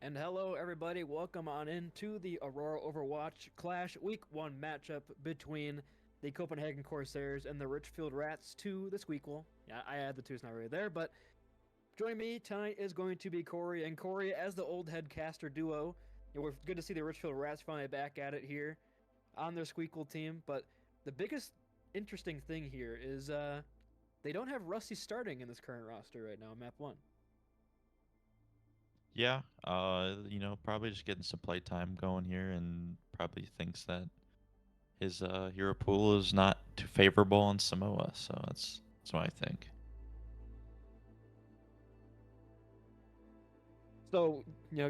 And hello, everybody. Welcome on into the Aurora Overwatch Clash Week 1 matchup between the Copenhagen Corsairs and the Richfield Rats to the Squeakquel. Yeah, I add the two's not really there, but joining me tonight is going to be Corey. And Corey, as the old head caster duo, we're good to see the Richfield Rats finally back at it here on their Squeakquel team. But the biggest interesting thing here is they don't have Rusty starting in this current roster right now, map 1. Yeah, probably just getting some playtime going here, and probably thinks that his hero pool is not too favorable on Samoa. So that's what I think. So,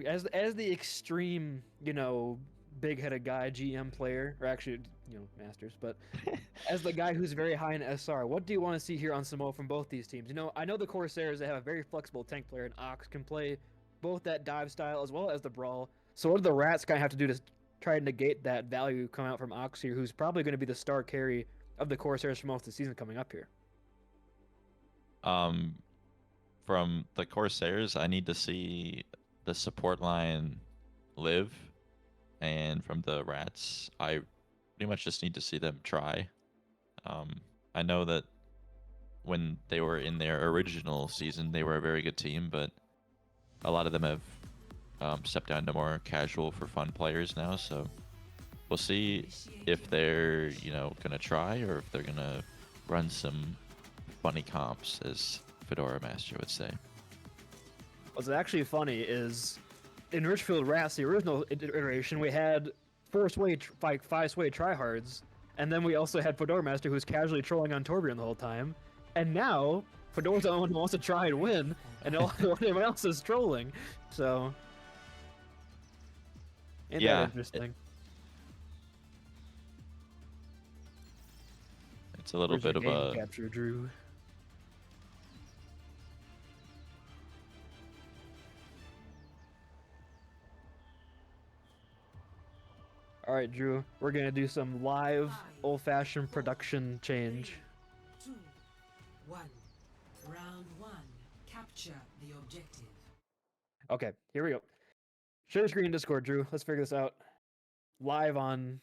as the extreme, big-headed guy, GM player, or actually, Masters, but as the guy who's very high in SR, what do you want to see here on Samoa from both these teams? I know the Corsairs, they have a very flexible tank player, and Ox can play both that dive style as well as the brawl. So what do the Rats kind of have to do to try to negate that value coming out from Ox here, who's probably going to be the star carry of the Corsairs for most of the season coming up here? Um, from the Corsairs, I need to see the support line live, and from the Rats, I pretty much just need to see them try. I know that when they were in their original season, they were a very good team, but a lot of them have stepped down to more casual for fun players now. So we'll see if they're gonna try or if they're gonna run some funny comps, as Fedora Master would say. What's actually funny is in Richfield Rats, the original iteration, we had five sway tryhards, and then we also had Fedora Master, who was casually trolling on Torbjorn the whole time. And now Fedora's the only one who wants to try and win, and everyone else is trolling. So, ain't that Yeah, interesting? it's a little Where's your bit of game a capture, Drew? All right, Drew, we're gonna do some live, old-fashioned production change. 2, 1. Round 1. Capture the objective. Okay, here we go. Share screen Discord, Drew. Let's figure this out. Live on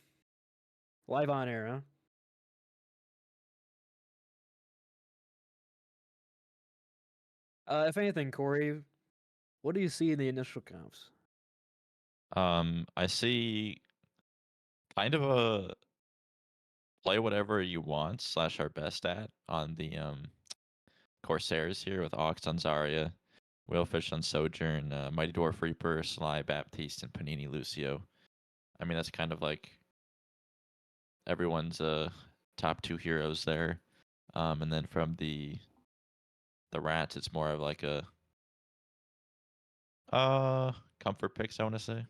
air, huh? If anything, Corey, what do you see in the initial comps? I see kind of a play whatever you want slash our best at on the Corsairs here with Ox on Zarya, Whalefish on Sojourn, Mighty Dwarf Reaper, Sly Baptiste, and Panini Lucio. I mean, that's kind of like everyone's top two heroes there. And then from the Rats, it's more of like a comfort picks, I want to say.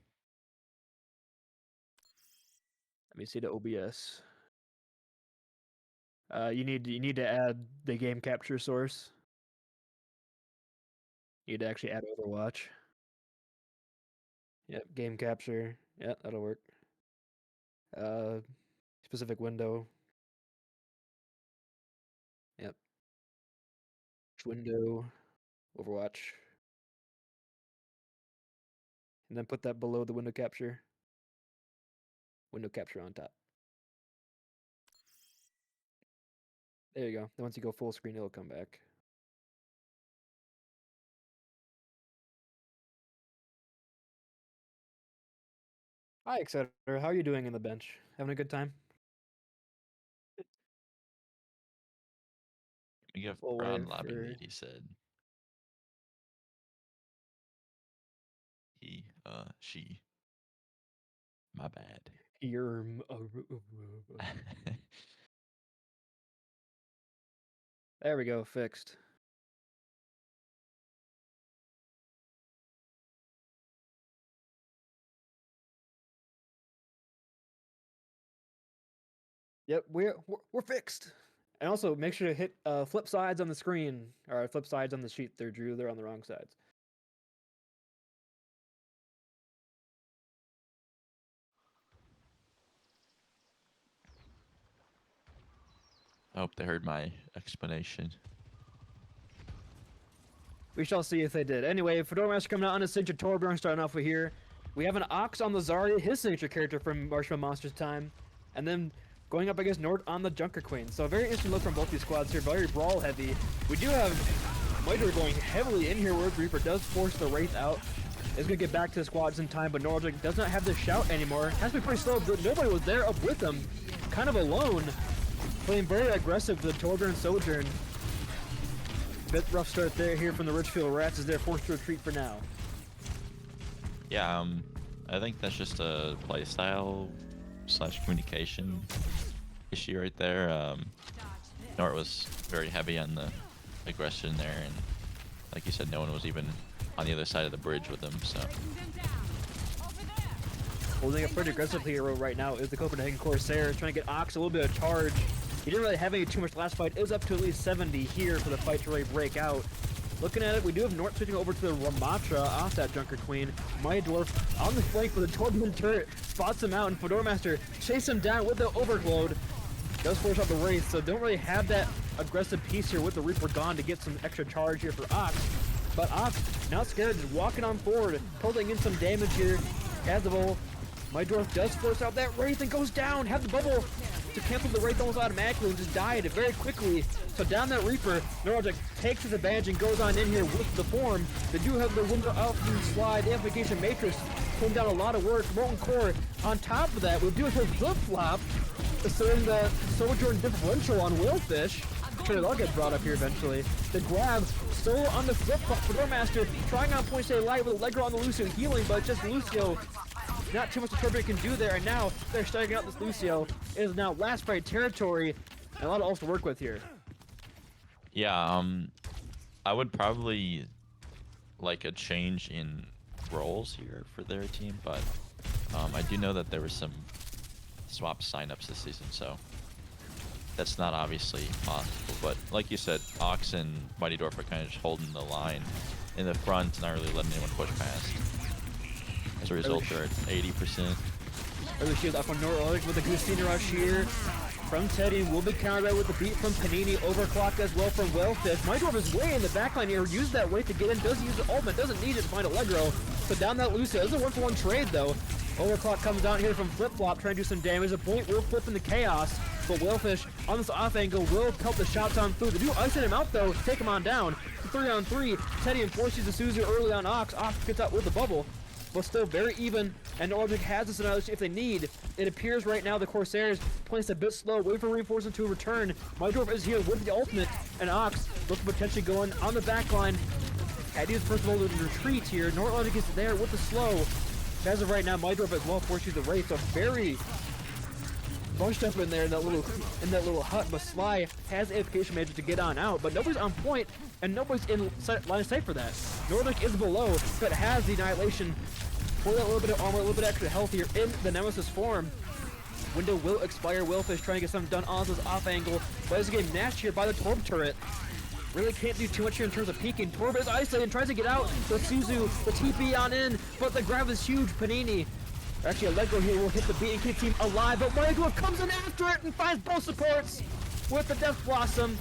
Let me see the OBS. You need to add the game capture source. You need to actually add Overwatch. Yep, game capture. Yeah, that'll work. Uh, specific window. Yep, window, Overwatch, and then put that below the window capture. Window capture on top. There you go. Then once you go full screen, it'll come back. Hi, etc. How are you doing in the bench? Having a good time? We give Full Brown wave lobby for lead, he said. He, she. My bad. your. There we go, fixed. Yep, we're fixed. And also make sure to hit flip sides on the screen or flip sides on the sheet there, Drew. They're on the wrong sides. I hope they heard my explanation. We shall see if they did. Anyway, Fedora Master coming out on his signature Torbjorn starting off with here. We have an Ox on the Zarya, his signature character from Marshmallow Monsters time. And then going up against Nord on the Junker Queen. So a very interesting look from both these squads here, very brawl heavy. We do have Miter going heavily in here where Reaper does force the Wraith out. Is going to get back to the squads in time, but Nordic does not have the shout anymore. Has to be pretty slow, but nobody was there up with him. Kind of alone. Playing very aggressive for the Torbjorn and Sojourn. Bit rough start there here from the Richfield Rats as they're forced to retreat for now. Yeah, I think that's just a playstyle / communication issue right there. Nort was very heavy on the aggression there, and like you said, no one was even on the other side of the bridge with him, so. Holding up pretty aggressively here right now is the Copenhagen Corsairs, trying to get Ox a little bit of charge. He didn't really have any too much last fight. It was up to at least 70 here for the fight to really break out. Looking at it, we do have Nort switching over to the Ramatra off that Junker Queen. Mighty Dwarf on the flank with a Torbjorn turret, spots him out, and Fedora Master chase him down with the overload. Does force out the Wraith, so don't really have that aggressive piece here with the Reaper gone to get some extra charge here for Ox. But Ox, not scared, just walking on forward, pulling in some damage here. As the ball, Mighty Dwarf does force out that Wraith and goes down, have the bubble to cancel the Wraith almost automatically and just died very quickly. So down that Reaper, Neurologic takes his advantage and goes on in here with the form. They do have the window out and slide, the Amplification Matrix, pulling down a lot of work. Molten Core, on top of that, we do have his flip-flop, asserting the Sojourn differential on Willfish. Sure, that'll get brought up here eventually. The grab, still on the flip-flop for Doormaster, trying on point stay light with Allegro on the Lucio healing, but just Lucio. Not too much the Turbine can do there, and now they're starting out this Lucio. It is now last fight territory, and a lot of else to work with here. Yeah, I would probably like a change in roles here for their team, but I do know that there were some swap signups this season, so that's not obviously possible. But like you said, Ox and Mighty Dwarf are kind of just holding the line in the front, not really letting anyone push past. As a result, they're at 80%. Early shield up on Nordic with a Gustina Rush here from Teddy. Will be countered with the beat from Panini. Overclock as well from Wellfish. Mighty Dwarf is way in the backline here. Used that way to get in. Does use the ultimate. Doesn't need it to find Allegro. So down that Lucio. This is a 1-for-1 trade though. Overclock comes down here from Flip Flop, trying to do some damage. The point will flip into chaos, but Whalefish on this off angle will help the shots on through. They do isolate him out though, take him on down. 3-on-3. Teddy enforces the Suzu early on Ox. Ox gets out with the bubble, but still very even. And Nordic has this another if they need. It appears right now the Corsairs playing a bit slow, waiting for reinforcements to return. Mydorf is here with the ultimate, and Ox looks potentially going on the back line. Teddy is first of all to retreat here. Nordic is there with the slow. As of right now, Mydorf as well forces the Wraith, so very bunched up in there in that little hut. But Sly has amplification magic to get on out, but nobody's on point and nobody's in line of sight for that. Nordic is below, but has the annihilation for that little bit of armor, a little bit extra health here in the Nemesis form. Window will expire. Willfish trying to get something done on this off angle, but is getting mashed here by the Torb turret. Really can't do too much here in terms of peeking. Torb is isolated and tries to get out. The Suzu, the TP on in, but the grab is huge. Panini. Actually, Allegro here will hit the beat and keep team alive, but Mighty Dwarf comes in after it and finds both supports with the Death Blossom.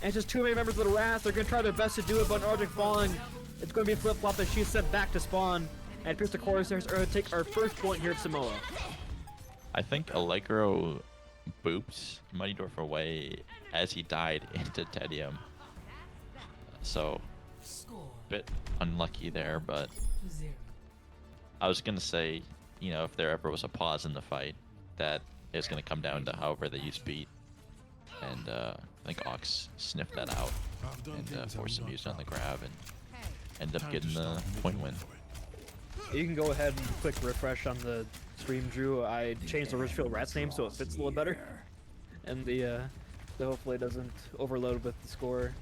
And it's just too many members of the Wrath. They're going to try their best to do it, but Nordic falling. It's going to be a flip-flop that she's sent back to spawn. And it appears the Corsairs are going to take our first point here at Samoa. I think Allegro booped Mighty Dwarf away as he died into Tedium. So, a bit unlucky there, but I was going to say, you know, if there ever was a pause in the fight, that is going to come down to however they use beat. And I think Ox sniffed that out and forced some use on the grab and ended up getting the point win. You can go ahead and click refresh on the stream, Drew. I changed the Richfield Rats name so it fits a little better. And the hopefully doesn't overload with the score.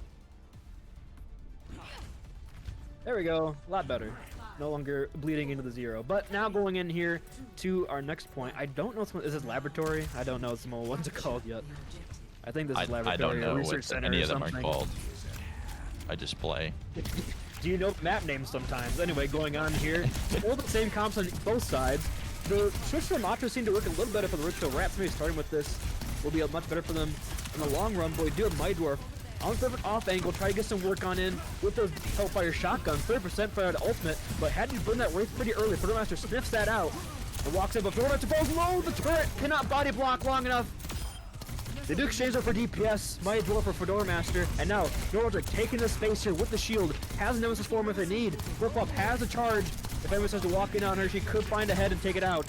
There we go, a lot better. No longer bleeding into the 0. But now going in here to our next point. I don't know, is this laboratory? I don't know what's it called yet. I think this is laboratory. I don't know research what center any or of them something. are called. I just play. Do you know map names sometimes? Anyway, going on here. All the same comps on both sides. The switch from Matra seemed to work a little better for the Richfield Rats. Maybe starting with this will be much better for them in the long run, but we do have Mighty Dwarf on sort of an off angle, try to get some work on in with those Hellfire shotguns. 30% for the ultimate, but had to burn that Wraith pretty early. Fedormaster sniffs that out and walks in, but Fedormaster falls low. The turret cannot body block long enough. They do exchange her for DPS, Mighty Dwarf for Fedormaster, and now NinjaDrew taking the space here with the shield, has a Nemesis form if they need. Flip-Flop has a charge. If anyone starts to walk in on her, she could find a head and take it out.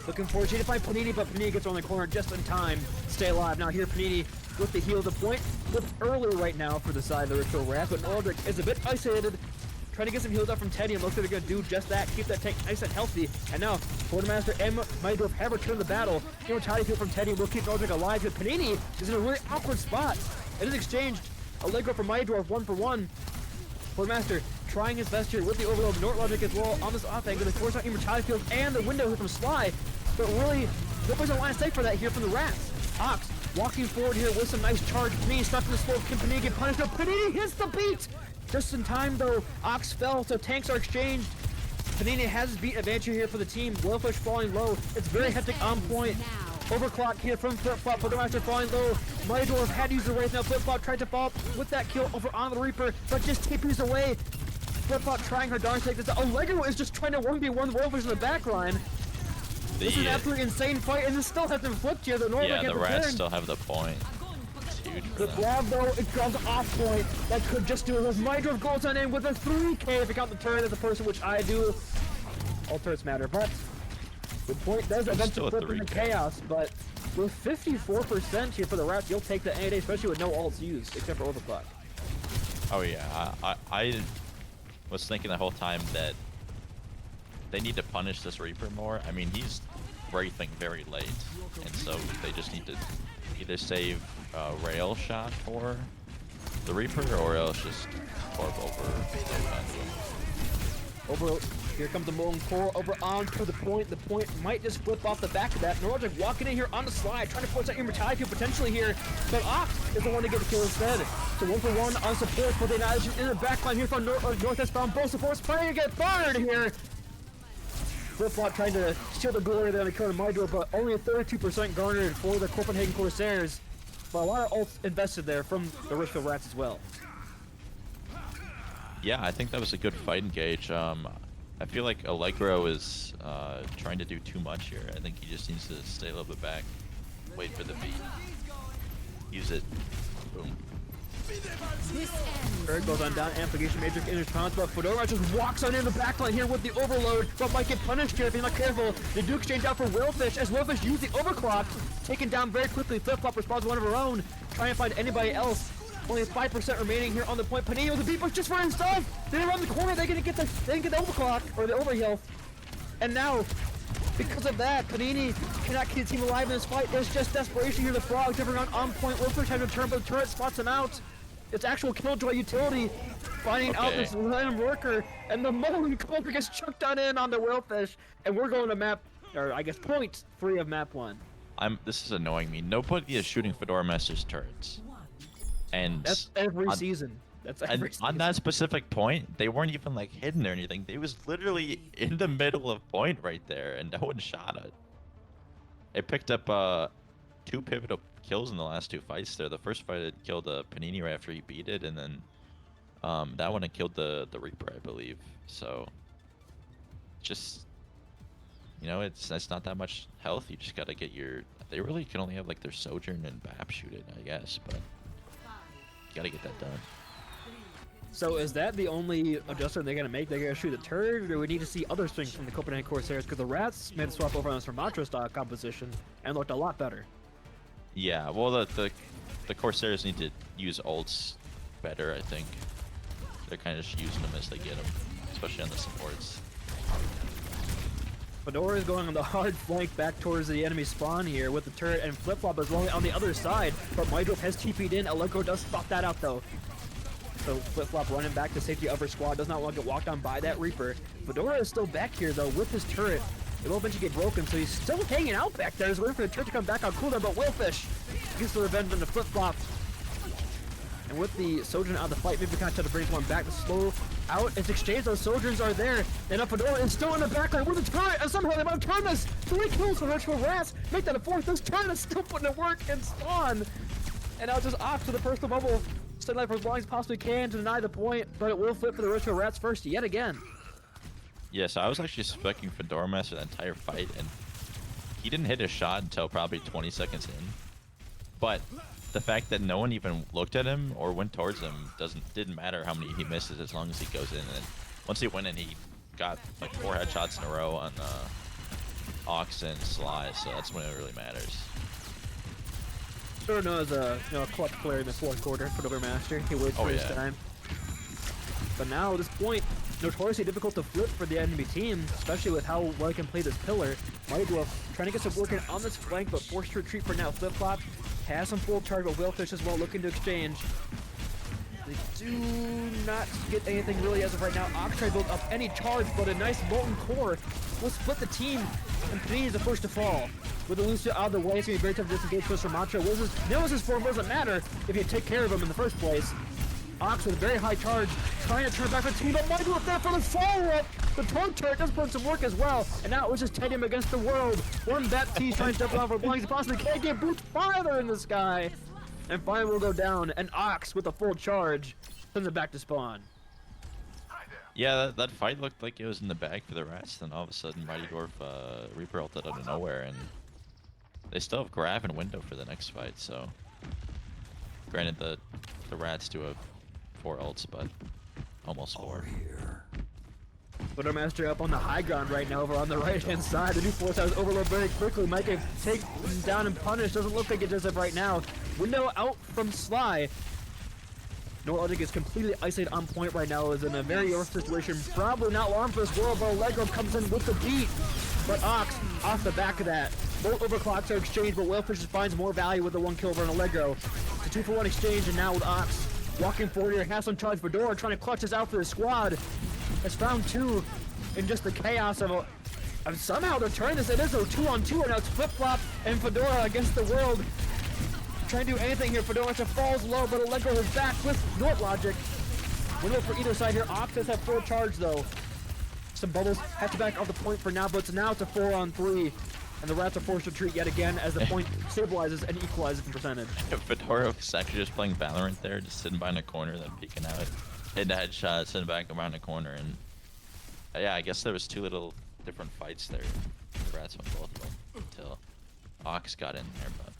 Looking forward, she to find Panini, but Panini gets around the corner just in time. Stay alive. Now here Panini with the heal. The point looks early right now for the side of the Richfield Wrath, but NinjaDrew is a bit isolated. Trying to get some heals up from Teddy, and looks like they're going to do just that. Keep that tank nice and healthy. And now, Fedormaster and Mighty Dwarf have returned the battle. Immortality field from Teddy will keep NinjaDrew alive, but Panini is in a really awkward spot. It is exchanged. Allegro for Mighty Dwarf, 1-for-1. Fedormaster trying his best here with the overload. NinjaDrew as well on this off angle. They force out Immortality field and the window hit from Sly. But really, nobody's a line of sight for that here from the Rats. Ox walking forward here with some nice charge. Panini stuck in the slope. Can Panini get punished? No, Panini hits the beat! Just in time though, Ox fell, so tanks are exchanged. Panini has his beat advantage here for the team. Whalefish falling low. It's very hectic on point. Overclock here from Flip-Flop. Fedormaster falling low. Mighty Dwarf had to use the Wraith now. Flip-Flop tried to fall with that kill over on the Reaper, but just tapers away. Flip-Flop trying her darn take this. Allegro is just trying to 1v1 the Whalefish in the back line. This is an absolutely insane fight, and this still has been flipped here. Yeah, the Rats still have the point. The Blob though, it comes off point. That could just do it. As Mighty Dwarf goes on in with a 3k if you count the turret as a person, which I do. All turrets matter, but the point does eventually flip into chaos. But with 54% here for the Rats, you'll take the any day, especially with no ults used, except for Overclock. Oh yeah, I was thinking the whole time that they need to punish this Reaper more. I mean, he's wraithing very late, and so they just need to either save rail shot for the Reaper, or else just orb over. Here comes the Molten Core over onto the point. The point might just flip off the back of that. NinjaDrew walking in here on the slide, trying to force that Immortality field potentially here, but Ox is the one to get the kill instead. So 1-for-1 on support for the Annihilation in the back line here from Northwest bound. Both supports trying to get fired here. Flip-Flop trying to steal the glory there on the kill of Mighty Dwarf, but only a 32% garnered for the Copenhagen Corsairs. But a lot of ults invested there from the Richfield Rats as well. Yeah, I think that was a good fight engage. I feel like Allegro is trying to do too much here. I think he just needs to stay a little bit back, wait for the beat, use it, boom. Bird goes on down, Amplification Matrix in response, but Fedora just walks on in the backline here with the overload, but might get punished here if he's not careful. They do exchange out for Whalefish, as Whalefish use the overclock, taken down very quickly. Flip-Flop responds one of her own, trying to find anybody else. Only 5% remaining here on the point. Panini with the beat push just for himself. Then around the corner, they're gonna get the overclock or the overheal. And now, because of that, Panini cannot keep the team alive in this fight. There's just desperation here. The Frog jumping around on point. Whalefish having to turn, but the turret spots him out. It's actual Killjoy utility finding out this random worker, and the Molten Core gets chucked on in on the Whalefish, and we're going to map, or I guess point 3 of map 1. This is annoying me. Nobody is shooting Fedormaster's turrets. And that's every season. That's every season. On that specific point, they weren't even like hidden or anything. They was literally in the middle of point right there, and no one shot it. It picked up 2 pivotal kills in the last 2 fights there. The first fight it killed Panini right after he beat it, and then that one it killed the Reaper, I believe. So just, you know, it's not that much health. You just gotta get your. They really can only have like their Sojourn and Bap shoot it, I guess, but you gotta get that done. So is that the only adjustment they're gonna make? They're gonna shoot the turret, or do we need to see other things from the Copenhagen Corsairs? Because the Rats made a swap over on this Ramatra style composition and looked a lot better. Yeah, well, the Corsairs need to use ults better, I think. They're kind of just using them as they get them, especially on the supports. Fedora is going on the hard flank back towards the enemy spawn here with the turret, and Flip-Flop is rolling on the other side, but Mighty Dwarf has TP'd in. Allegro does spot that out though. So Flip-Flop running back to safety of her squad, does not want to get walked on by that Reaper. Fedora is still back here though with his turret. It will eventually get broken, so he's still hanging out back there. He's waiting for the turret to come back on cooldown, but Whalefish gets the revenge on the Flip-Flop. And with the Sojourn out of the fight, maybe we kind of try to bring one back to slow out. It's exchanged, those Sojourns are there. And up Fedora is still in the backline with the turret, and somehow they might have turned this. 3 kills for Richfield Rats, make that a 4th. This turret is still putting it work and spawn. And now just off to the personal bubble staying alive for as long as possibly can to deny the point, but it will flip for the Richfield Rats first yet again. Yeah, so I was actually specking Fedora Master the entire fight, and he didn't hit a shot until probably 20 seconds in. But the fact that no one even looked at him or went towards him didn't matter how many he misses as long as he goes in. And once he went in, he got like 4 headshots in a row on Ox and Sly, so that's when it really matters. Sure knows a clutch player in the fourth quarter for Overmaster. He waits for his time. But now at this point, notoriously difficult to flip for the enemy team, especially with how well he can play this pillar. NinjaDrew trying to get some work in on this flank, but forced to retreat for now. Flip-flop has some full charge, but Whalefish as well looking to exchange. They do not get anything really as of right now. Ox tries to build up any charge, but a nice molten core will split the team, and Panini is the first to fall. With the Lucio out of the way, it's going to be very tough to disengage for Macho. Nemesis form doesn't matter if you take care of him in the first place. Ox with a very high charge, trying to turn back the team, but Michael up there for the follow-up! The torque turret does put some work as well, and now it was just Tedium against the world. One Baptiste trying to jump off for blanks, he possibly can't get boots farther in the sky. And finally will go down, and Ox with a full charge sends it back to spawn. Yeah, that fight looked like it was in the bag for the Rats, then all of a sudden Mighty Dwarf Reaper ulted out of nowhere, and they still have Grav and Window for the next fight, so granted the Rats do have 4 ults, but almost 4. Master up on the high ground right now over on the right-hand side. The new force has overload very quickly. Might get taken down and punished. Doesn't look like it does it right now. Window out from Sly. Norlogic is completely isolated on point right now. Is in a very rough situation. Probably not long for this world, but Allegro comes in with the beat. But Ox off the back of that. Both overclocks are exchanged, but Whalefish finds more value with the 1 kill over an Allegro. It's a 2-for-1 exchange, and now with Ox walking forward here, has some charge. Fedora trying to clutch this out for the squad. Has found 2 in just the chaos of somehow they're turning this. It is a 2-on-2, and now it's Flip-Flop and Fedora against the world. Trying to do anything here. Fedora falls low, but Allegro is back with Norlogic. Window for either side here. Ox does have full charge though. Some bubbles have to back off the point for now, but now it's a 4-on-3. And the Rats are forced to retreat yet again as the point stabilizes and equalizes in percentage. Fedora was actually just playing Valorant there, just sitting behind a corner, then peeking out, hitting a headshot, sitting back around the corner, and yeah, I guess there was 2 little different fights there. The Rats won both of them until Ox got in there, but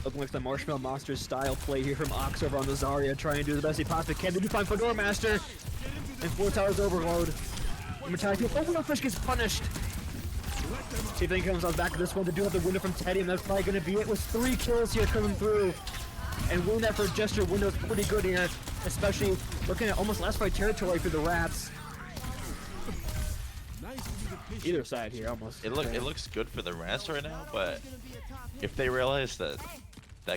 looking like the Marshmallow Monsters style play here from Ox over on the Zarya, trying to do the best he possibly can. They do find Fedora Master, and 4 towers overload. Overfish gets punished. See if they comes on back of this one. They do have the window from Teddy, and that's probably going to be it with 3 kills here coming through. And winning that first gesture window is pretty good here, especially looking at almost last fight territory for the Rats. Either side here, almost. it looks good for the Rats right now, but if they realize that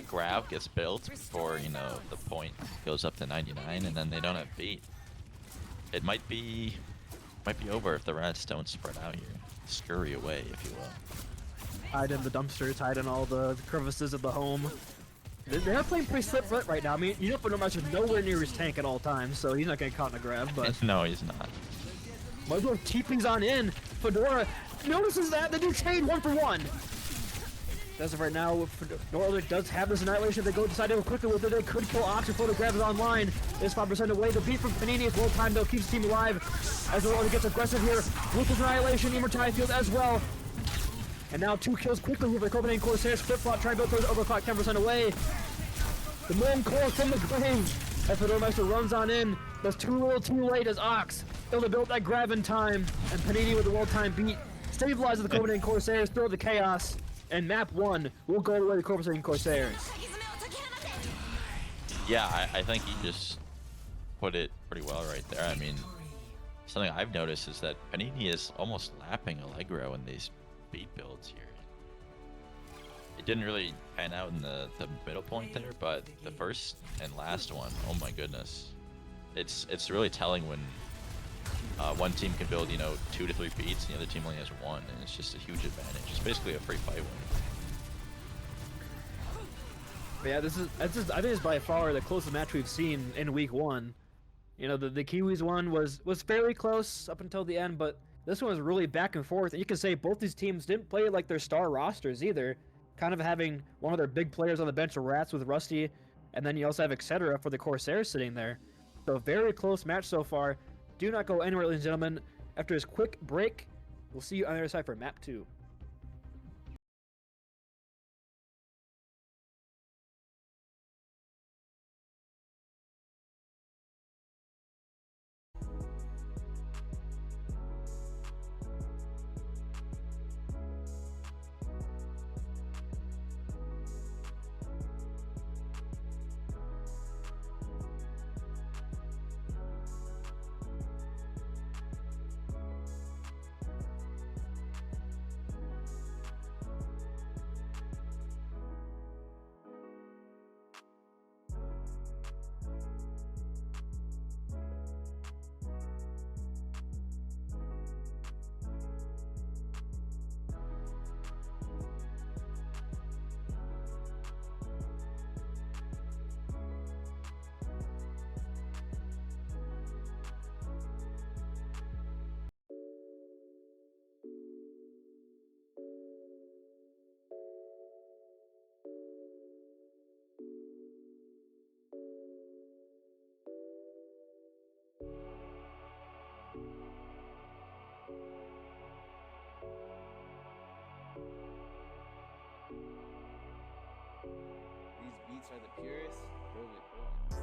Grav gets built before, you know, the point goes up to 99 and then they don't have beat, it might be over if the Rats don't spread out here. Scurry away, if you will. Hide in the dumpsters, hide in all the crevices of the home. They're playing pretty slip foot right now. I mean, you know, Fedora Master's nowhere near his tank at all times, so he's not getting caught in a grab, but no, he's not. Michael TP's on in. Fedora notices that they do trade 1-for-1. As of right now, Norlogic does have this annihilation. If they go decide to go quickly with it, they could kill Ox before the grab is online. It's 5% away. The beat from Panini is well timed though, keeps the team alive. As Norlogic gets aggressive here with his annihilation, Immortality Field as well. And now 2 kills quickly here for the Copenhagen Corsairs. Flip-flop trying to build towards overclock, 10% away. The Molten Core from the grave. As Fedora Master runs on in, that's too little too late as Ox able to build that grab in time. And Panini with a well-timed beat stabilizes the Copenhagen Corsairs, throw the chaos. And map 1 will go away the Copenhagen Corsairs. Yeah, I think he just put it pretty well right there. I mean, something I've noticed is that Panini is almost lapping Allegro in these beat builds here. It didn't really pan out in the middle point there, but the first and last one, oh my goodness. It's really telling when one team can build, you know, 2 to 3 beats, and the other team only has 1, and it's just a huge advantage. It's basically a free fight win. But yeah, I think it's by far the closest match we've seen in week 1. You know, the Kiwis one was fairly close up until the end, but this one was really back and forth. And you can say both these teams didn't play like their star rosters either. Kind of having one of their big players on the bench, the Rats, with Rusty And then you also have Etc. for the Corsairs sitting there. So very close match so far. Do not go anywhere, ladies and gentlemen. After this quick break, we'll see you on the other side for map 2. These beats are the purest. Prove it.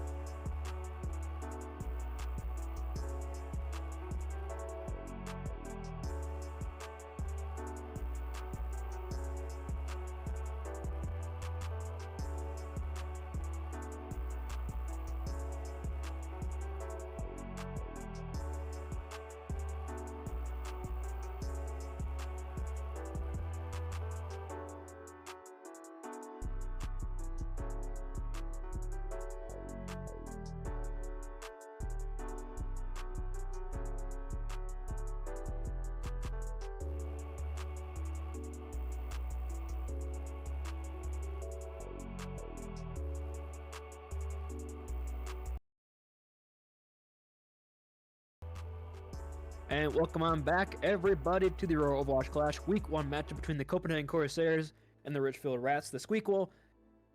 And welcome on back, everybody, to the Aurora Overwatch Clash Week 1 matchup between the Copenhagen Corsairs and the Richfield Rats, the Squeakquel.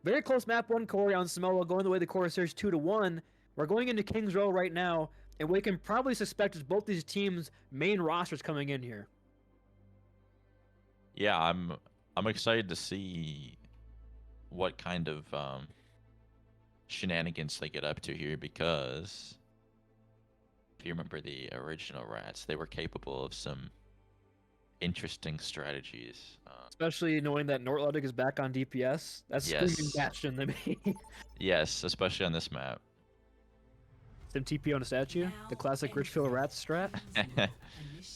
Very close map 1, Corey on Samoa, going the way of the Corsairs 2-1. We're going into King's Row right now, and we can probably suspect it's both these teams' main rosters coming in here. Yeah, I'm excited to see what kind of shenanigans they get up to here, because if you remember the original Rats, they were capable of some interesting strategies. Especially knowing that Nortlogic is back on DPS. That's Yes. screaming Bastion to me. Yes, especially on this map. Some TP on a statue, the classic Richfield Rats strat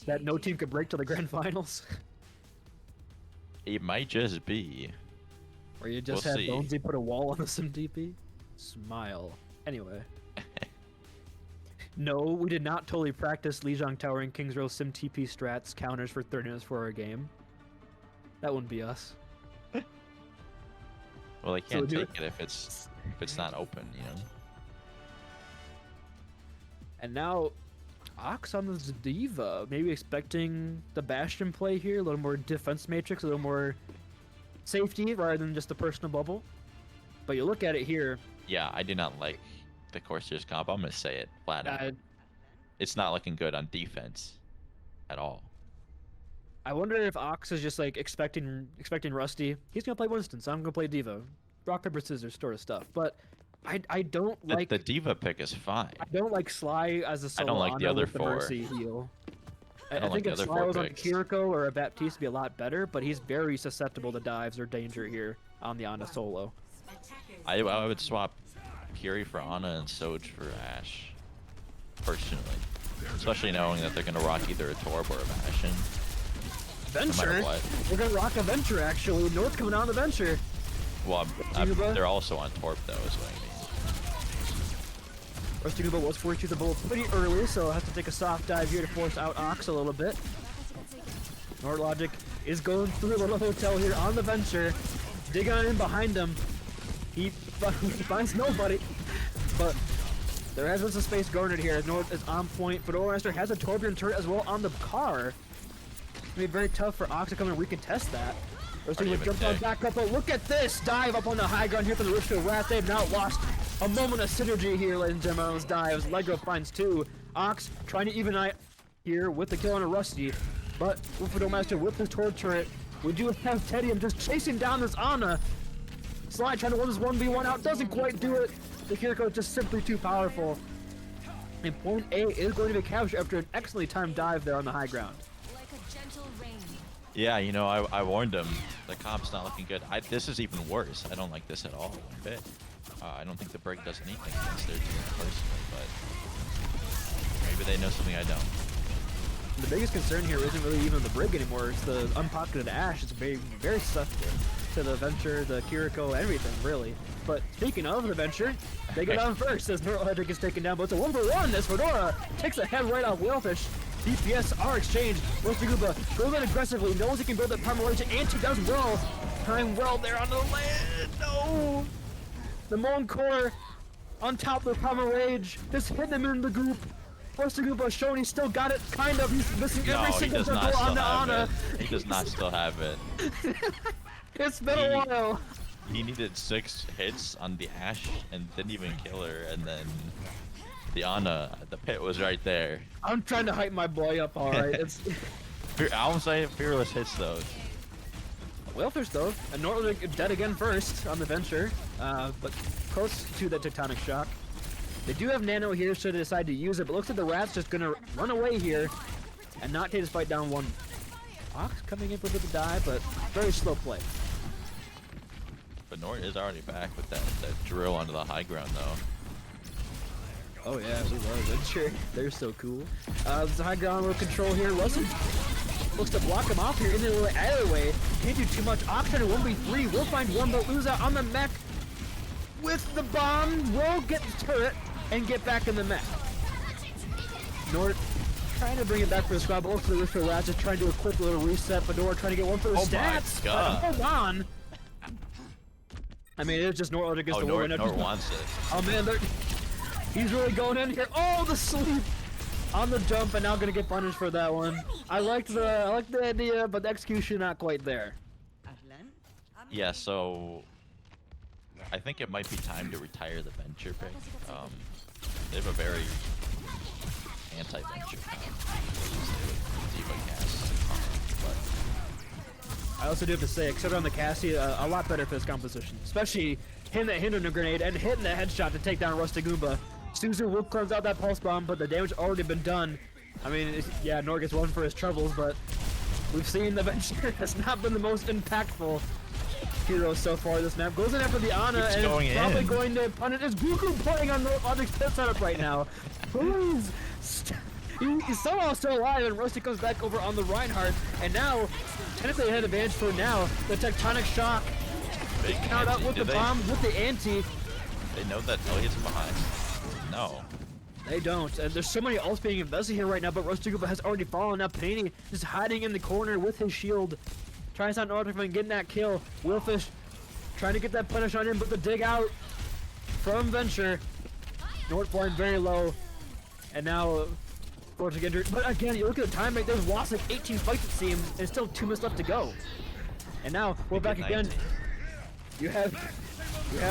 that no team could break till the grand finals. It might just be. Where you just We'll had see. Bonesy put a wall on the sim TP. Smile. Anyway. No, we did not totally practice Lijiang Tower and King's Row sim TP strats counters for 30 minutes for our game. That wouldn't be us. Well, they So can't do take it if it's not open, you know. And now, Ox on the Diva. Maybe expecting the Bastion play here. A little more defense matrix, a little more safety rather than just a personal bubble. But you look at it here. Yeah, I do not like the Corsairs comp. I'm gonna say it flat out. Uh, It's not looking good on defense at all. I wonder if Ox is just like expecting Rusty. He's gonna play Winston, so I'm gonna play Diva. Rock paper scissors sort of stuff. But I don't like The diva pick is fine. I don't like Sly as a solo. I don't like the Ana other with the four. Mercy heal. I I don't like think the if other Sly four was on picks. Kiriko or a Baptiste, would be a lot better. But he's very susceptible to dives or danger here on the Ana solo. I would swap Curie for Ana and Soj for Ashe, personally. Especially knowing that they're gonna rock either a Torb or a Bastion. No Venture. matter what. We're gonna rock a Venture actually. North coming on the Venture. Well, Diva? they're also on Torb though, is what I mean. Rusty Nuba was forced to the bullet pretty early, so I'll have to take a soft dive here to force out Ox a little bit. Nortlogic is going through a little hotel here on the Venture. Dig on in behind him. He finds nobody, but there has been some space garnered here. North is on point, but Overmaster has a Torbjorn turret as well on the car. It's gonna be very tough for Ox to come in and recontest that. Richfield jumps on back up, but look at this dive up on the high ground here for the Richfield Wrath. They've now lost a moment of synergy here, ladies and gentlemen, on those dives. Lego finds 2. Ox trying to even out here with the kill on a Rusty, but Wolferdome with his torch turret. We do have Teddy just chasing down this Ana. Sly trying to win this 1v1 out, doesn't quite do it. The Kiriko is just simply too powerful. And point A is going to be captured after an excellently timed dive there on the high ground. Like a gentle rain. Yeah, you know, I warned him. The comp's not looking good. This is even worse. I don't like this at all one bit. I don't think the Brig does anything against their team personally, but maybe they know something I don't. The biggest concern here isn't really even the Brig anymore. It's the unpocketed Ashe. It's very, very susceptible to the Venture, the Kiriko, everything, really. But speaking of the Venture, they go down first as Neural is taken down. But it's a 1-for-1 as Fedora takes a head right off Whalefish. DPS are exchanged. Rostaguba goes in aggressively, knows he can build that Primal Rage, and he does well. Time well there on the land. No! The Mon Core on top of the Primal Rage, just hitting him in the group. Rostaguba showing he still got it, kind of. He's missing every single circle on the Ana. He does not still have it. It's been a while. He needed 6 hits on the Ashe and didn't even kill her, and then the Ana, the pit was right there. I'm trying to hype my boy up, alright. It's I won't say fearless hits though. Whalefish though, and Norton dead again first on the Venture, but close to the Tectonic Shock. They do have Nano here, so they decide to use it, but looks like the Rat's just gonna run away here and not take this fight down 1. Ox coming in for the dive, but very slow play. But Nort is already back with that drill onto the high ground though. Oh yeah, we love Venture. They're so cool. There's a high ground with control here. Russell looks to block him off here in the little alleyway. Can't do too much. Ox trying to 1v3. We'll find one, but lose out on the mech with the bomb. We'll get the turret and get back in the mech. Nort trying to bring it back for the squad, but looks for the Richfield Rats, just trying to do a quick little reset. Fedora trying to get one for the stats. My God. Hold on. I mean, it's just Nort against the war. Nort wants it. Oh man, he's really going in here. Oh, the sleep on the jump, and now gonna get punished for that one. I like the idea, but the execution not quite there. Yeah, so I think it might be time to retire the Venture pick. They have a very anti-Venture Diva cast, but I also do have to say, except on the Cassie, a lot better for this composition. Especially hitting that Hindering Grenade and hitting that headshot to take down Rostaguba. Suzu will close out that Pulse Bomb, but the damage already been done. I mean, yeah, Nor gets one for his troubles, but we've seen the Venture has not been the most impactful hero so far this map. Goes in after the Ana and is probably going to punish. Is Goku playing on the Object's pit setup right now? Please! He's somehow still alive, and Rusty comes back over on the Reinhardt, and now, technically they had advantage for now. The Tectonic Shock. They count out with the bomb, with the anti. They know that Elliot's behind. No. They don't, and there's so many ults being invested here right now, but Rostaguba has already fallen. Now Panini just hiding in the corner with his shield. Trying to stop North from getting that kill. Willfish trying to get that punish on him, but the dig out from Venture. North flying very low, and now Fortune injured. But again, you look at the time rate, they've lost like 18 fights it seems, and still 2 minutes left to go. And now we're back again. You have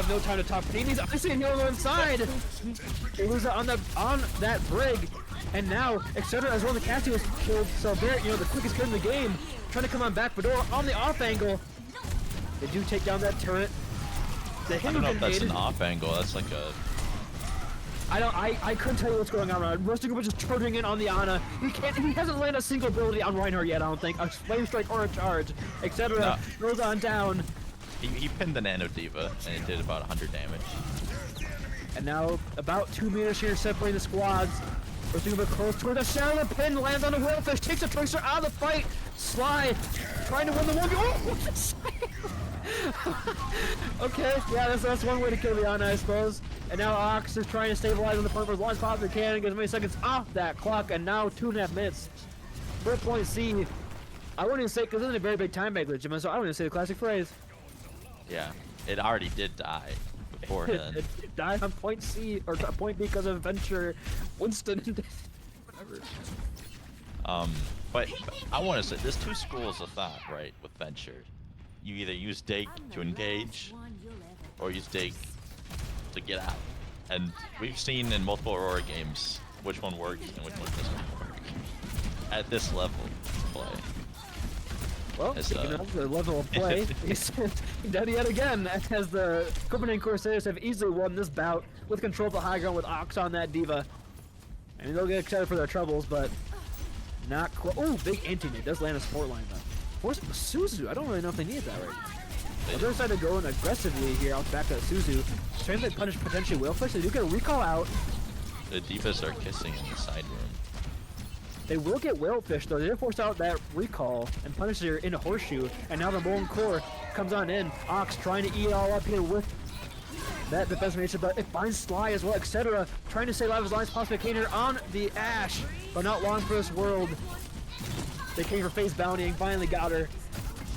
no time to talk. Panini's obviously on the inside. They lose it on that Brig, and now etc. as well. The Cassie was killed, so Barrett, the quickest kill in the game, trying to come on back. Fedora on the off angle. They do take down that turret. I don't know if that's an off angle. That's like a. I couldn't tell you what's going on. Rostaguba just charging in on the Ana. He hasn't landed a single ability on Reinhardt yet, I don't think. A flame strike or a charge, etc. Goes on down. He pinned the Nano Diva, and it did about 100 damage. And now, about 2 meters here separating the squads. Rostaguba close toward the shadow. The pin lands on the Willfish, takes a Tracer out of the fight. Sly trying to win the 1v. Okay, yeah, that's one way to kill the Ana, I suppose. And now Ox is trying to stabilize on the point for as long as possible he can, get as many seconds off that clock, and now 2.5 minutes. For point C, I wouldn't even say, because this isn't a very big time glitch, so I wouldn't even say the classic phrase. Yeah, it already did die beforehand. It died on point C, or point B because of Venture, Winston, whatever. But I want to say, there's 2 schools of thought, right, with Venture. you either use dig to engage, or use dig to get out. And we've seen in multiple Aurora games which one works and which one doesn't work at this level of play. Well, speaking of the level of play, he's done yet again, as the Copenhagen Corsairs have easily won this bout with control of the high ground with Ox on that diva. And they'll get excited for their troubles, but not quite. Oh, big anti-nade does land a support line though. Force Suzu, I don't really know if they need that right now. If they're decided to go in aggressively here out back to Suzu, trying to punish potentially Whalefish, they do get a recall out. The divas are kissing in the side room. They will get Whalefish though. They force out that recall and punish her into Horseshoe, and now the Molten Core comes on in. Ox trying to eat it all up here with that defense nature, but it binds Sly as well, etc. Trying to save out as long as possible. Kane here on the Ash, but not long for this world. They came for face bounty and finally got her.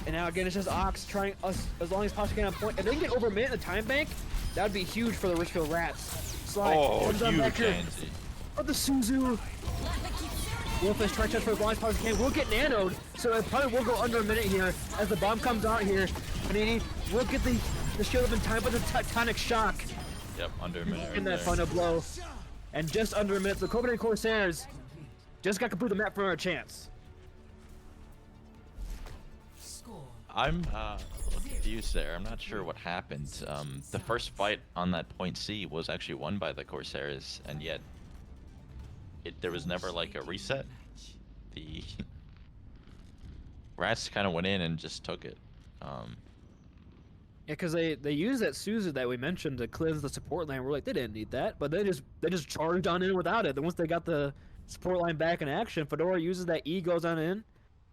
And now again, it's just Ox trying as long as possible on point. If they can get over a minute in the time bank, that would be huge for the Richfield Rats. Sly comes on back here. Oh, the Suzu. Wolfish trying to touch for as long as possible can. We'll get nanoed, so it probably will go under a minute here as the bomb comes out here. Panini will get the shield up in time, but the tectonic shock. Yep, under a minute. In that final blow. And just under a minute, the Copenhagen Corsairs just got to complete the map for a chance. I'm a little confused there. I'm not sure what happened. The first fight on that point C was actually won by the Corsairs, and yet there was never like a reset. The Rats kind of went in and just took it. Yeah, because they used that Suzu that we mentioned to cleanse the support line. We're like, they didn't need that, but they just charged on in without it. Then once they got the support line back in action, Fedora uses that E, goes on in,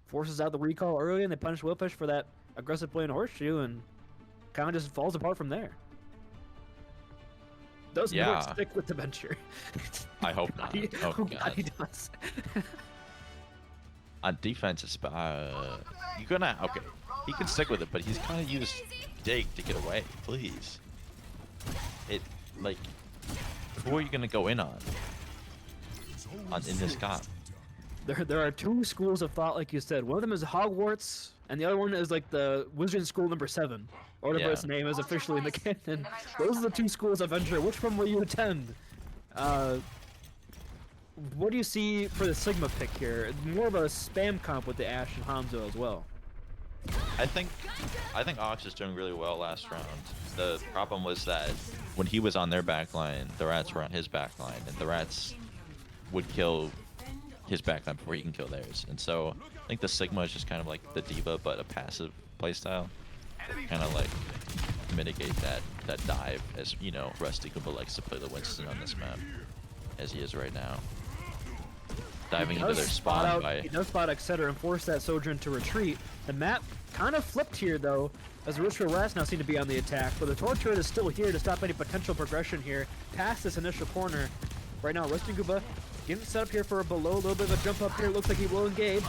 forces out the recall early, and they punish Whalefish for that aggressive play in Horseshoe, and kind of just falls apart from there. Doesn't work stick with the venture. I hope not. Oh God. He does. On defense, you're gonna okay. He can stick with it, but he's gonna use dig to get away. Please. Like, who are you gonna go in on in this comp? There are two schools of thought, like you said. One of them is Hogwarts, and the other one is like the Wizard School number 7, or whatever its name is officially in the canon. Those are the two schools of venture. Which one will you attend? What do you see for the Sigma pick here? More of a spam comp with the Ash and Hanzo as well. I think Ox is doing really well last round. The problem was that when he was on their backline, the Rats were on his backline, and the Rats would kill his backline before he can kill theirs. And so I think the Sigma is just kind of like the diva, but a passive playstyle. Kind of like mitigate that dive, as you know, Rusty Goomba likes to play the Winston on this map, as he is right now. Diving into their spawn by... He does spot etc. and force that Sojourn to retreat. The map kind of flipped here though, as the Richfield Rats now seem to be on the attack, but the Torch Turret is still here to stop any potential progression here past this initial corner. Right now, Rusty Goomba getting set up here for a below, a little bit of a jump up here. Looks like he will engage.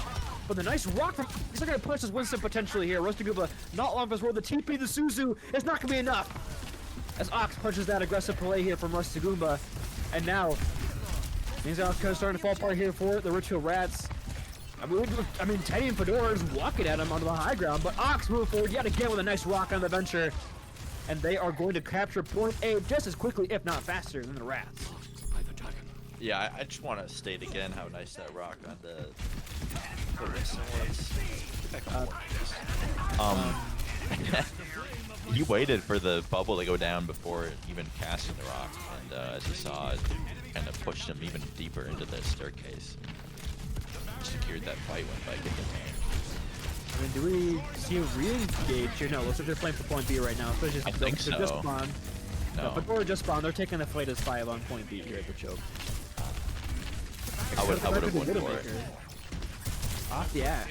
But the nice rock from... He's not going to push his Winston potentially here. Rusty Goomba not long for his roll. The TP, the Suzu, is not going to be enough. As Ox punches that aggressive play here from Rusty Goomba. And now, things are kind of starting to fall apart here for the Richfield Rats. I mean, Teddy and Fedora is walking at him onto the high ground, but Ox moving forward yet again with a nice rock on the venture. And they are going to capture point A just as quickly, if not faster, than the Rats. Yeah, I just want to state again how nice that rock on the Winston was. He waited for the bubble to go down before even casting the rock, and as you saw, it kind of pushed him even deeper into the staircase. Secured that fight when by getting I mean, do we see a re-engage here? No, looks like they're playing for point B right now. So just, I think so. Just spawned. No. Fedora just spawned. They're taking the fight as 5 on point B here at the choke. I would have won for it. Off the Ash.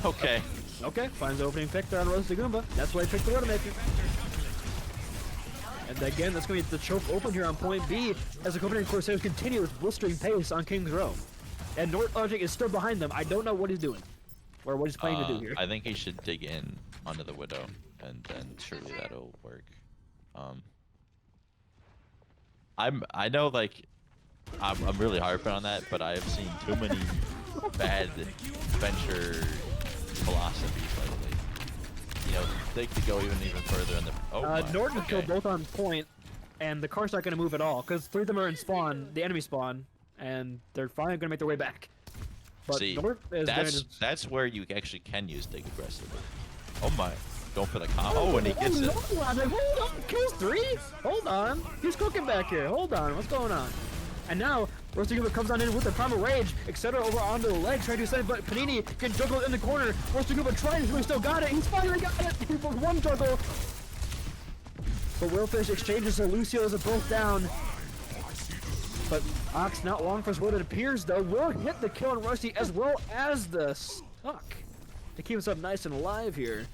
Okay. Okay, finds the opening pick there on Roasted Goomba. That's why he picked the Widowmaker. And again, that's going to be the choke open here on point B as the Copenhagen Corsairs continue with blistering pace on King's Row. And North Logic is still behind them. I don't know what he's doing. Or what he's planning to do here. I think he should dig in onto the Widow, and then surely that'll work. I know, like, I'm really harping on that, but I have seen too many bad venture philosophies lately. you know, they could go even further in the. Oh my. Norton Okay. killed both on point, and the car's not going to move at all because 3 of them are in spawn, the enemy spawn, and they're finally going to make their way back. But See, Nort is going to. that's where you actually can use dig aggressively. Oh my. Going for the combo. Oh, and he gets it. I was like, hold on, kills 3? Hold on. He's cooking back here. Hold on. What's going on? And now, Rusty Goober comes on in with the Primal Rage, etc. over onto the leg, trying to do something, but Panini can juggle in the corner. Rusty Goober trying to, he still got it. He's finally got it. He put 1 juggle. But Willfish exchanges, so Lucio's are both down. But Ox not long for his word, it appears, though, will hit the kill on Rusty as well as the suck to keep us up nice and alive here.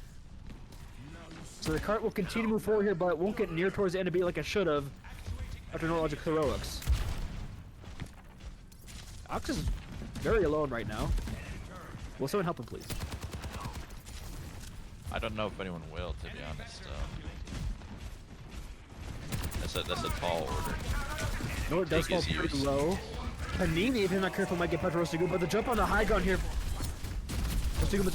So the cart will continue to move forward here, but it won't get near towards the end to be like it should have after no logic heroics. Ox is very alone right now. Will someone help him, please? I don't know if anyone will, to be honest. That's a tall order. Nort does fall Take his pretty use. low. Panini, if he's not careful, might get punched Rostigu, but the jump on the high ground here. Rostigu is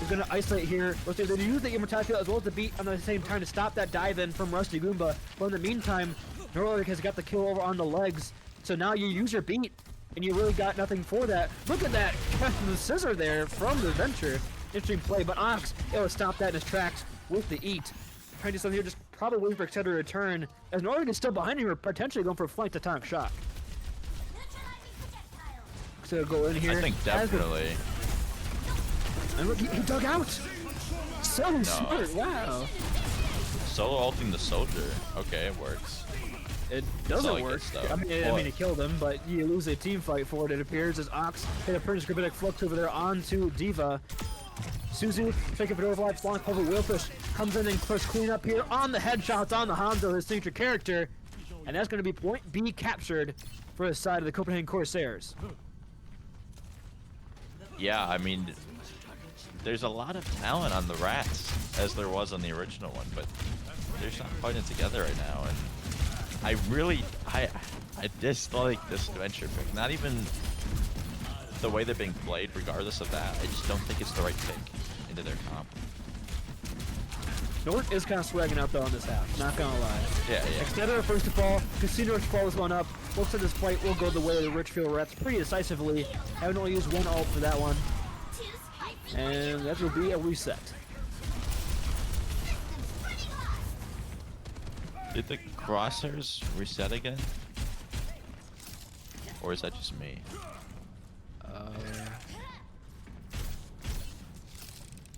going to isolate here. Rostigu, they use the immortality as well as the beat on the same time to stop that dive in from Rusty Goomba. But in the meantime, Norlic has got the kill over on the legs. So now you use your beat, and you really got nothing for that. Look at that, catching the scissor there from the Venture. Interesting play, but Ox able to stop that in his tracks with the eat. Trying to do something here, just probably waiting for Etc. to return. As Norlic is still behind him, or potentially going for a flank Tectonic Shock. So go in here. I think definitely. And look, he dug out. So smart, wow. Solo ulting the soldier. Okay, it works. It That's all doesn't he work. gets, though. I mean, it killed him, but you lose a team fight for it. It appears as Ox hit a pretty scriptic flux over there onto Diva. Suzu taking for Overwatch, long cover. Willfish comes in and puts clean up here on the headshots on the Hanzo, his signature character, and that's going to be point B captured for the side of the Copenhagen Corsairs. Yeah, I mean, there's a lot of talent on the Rats, as there was on the original one, but they're just not fighting together right now. And I dislike this adventure pick. Not even the way they're being played, regardless of that. I just don't think it's the right pick into their comp. Nort is kind of swagging out though on this half, not gonna lie. Yeah. Etc. first of all, Casino to follow this one up. Looks like this fight will go the way of the Richfield Rats pretty decisively. Having only used 1 ult for that one. And that will be a reset. Did the crosshairs reset again? Or is that just me?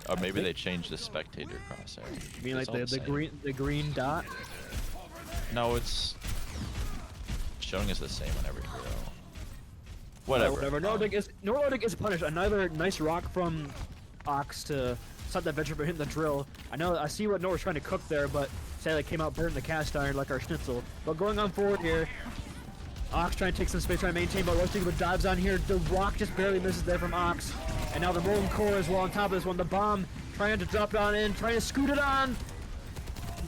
Or maybe they changed the spectator crosshair. You mean It's like all the green dot? No, it's showing us the same on every hero. Whatever. Whatever. Nordic is punished. Another nice rock from Ox to stop that Venture from hitting the drill. I see what Nor's trying to cook there, but sadly came out burnt in the cast iron like our schnitzel. But going on forward here, Ox trying to take some space, trying to maintain, but Rusty dives on here. The rock just barely misses there from Ox. And now the rolling core as well on top of this one. The bomb trying to drop it on in, trying to scoot it on.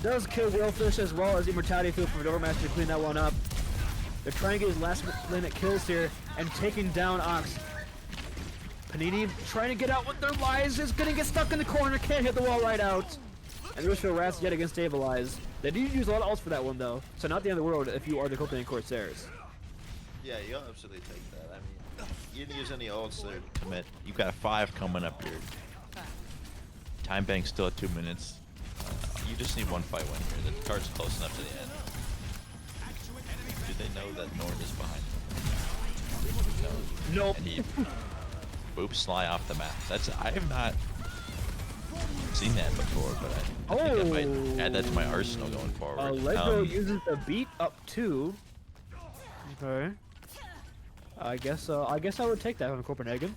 Does kill Willfish as well as Immortality Field from Overmaster to clean that one up. They're trying to get his last minute kills here and taking down Ox. Panini trying to get out with their lives, is gonna get stuck in the corner, can't hit the wall right out. And the Richfield Rats yet again stabilize. They do use a lot of ults for that one though, so not the end of the world if you are the Copenhagen Corsairs. Yeah, you'll absolutely take that. I mean, you didn't use any ults there to commit. You've got a 5 coming up here. Time bank's still at 2 minutes. You just need 1 fight win here. The card's close enough to the end. Do they know that Nord is behind them? No. Nope. And he boops Sly off the map. I have not seen that before, but I think I might add that to my arsenal going forward. Allegro uses the beat up 2. Okay. I guess I would take that on Copenhagen.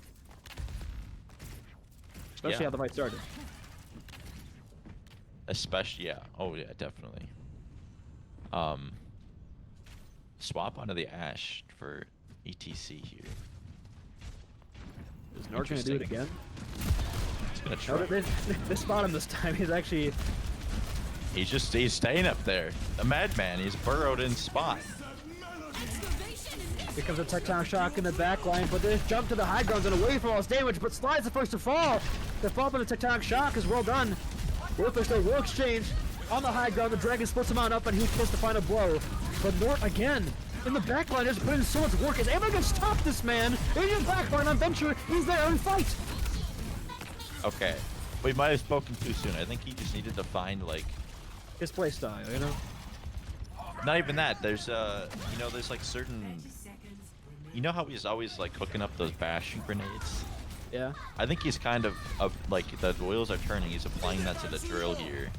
Especially how the fight started. Especially, yeah. Oh, yeah, definitely. Swap onto the Ash for ETC here. Is Nord gonna do it again? He's gonna try. No, they spot him this time. He's actually... He's staying up there. The madman, he's burrowed in spot. Here comes a Tectonic Shock in the back line, but this jump to the high grounds and away from all his damage, but Slide's the first to fall. The fall by the Tectonic Shock is well done. Wolfish though will exchange on the high ground. The dragon splits him on up, and he puts the final blow. But Nort again in the backline is putting so much work. Is able to stop this man in his backline on Venture. He's there in fight. Okay, we might have spoken too soon. I think he just needed to find like His play style, you know. not even that. There's you know, there's like certain, you know how he's always like hooking up those bash grenades. Yeah. I think he's kind of like the wheels are turning. He's applying that to the drill here.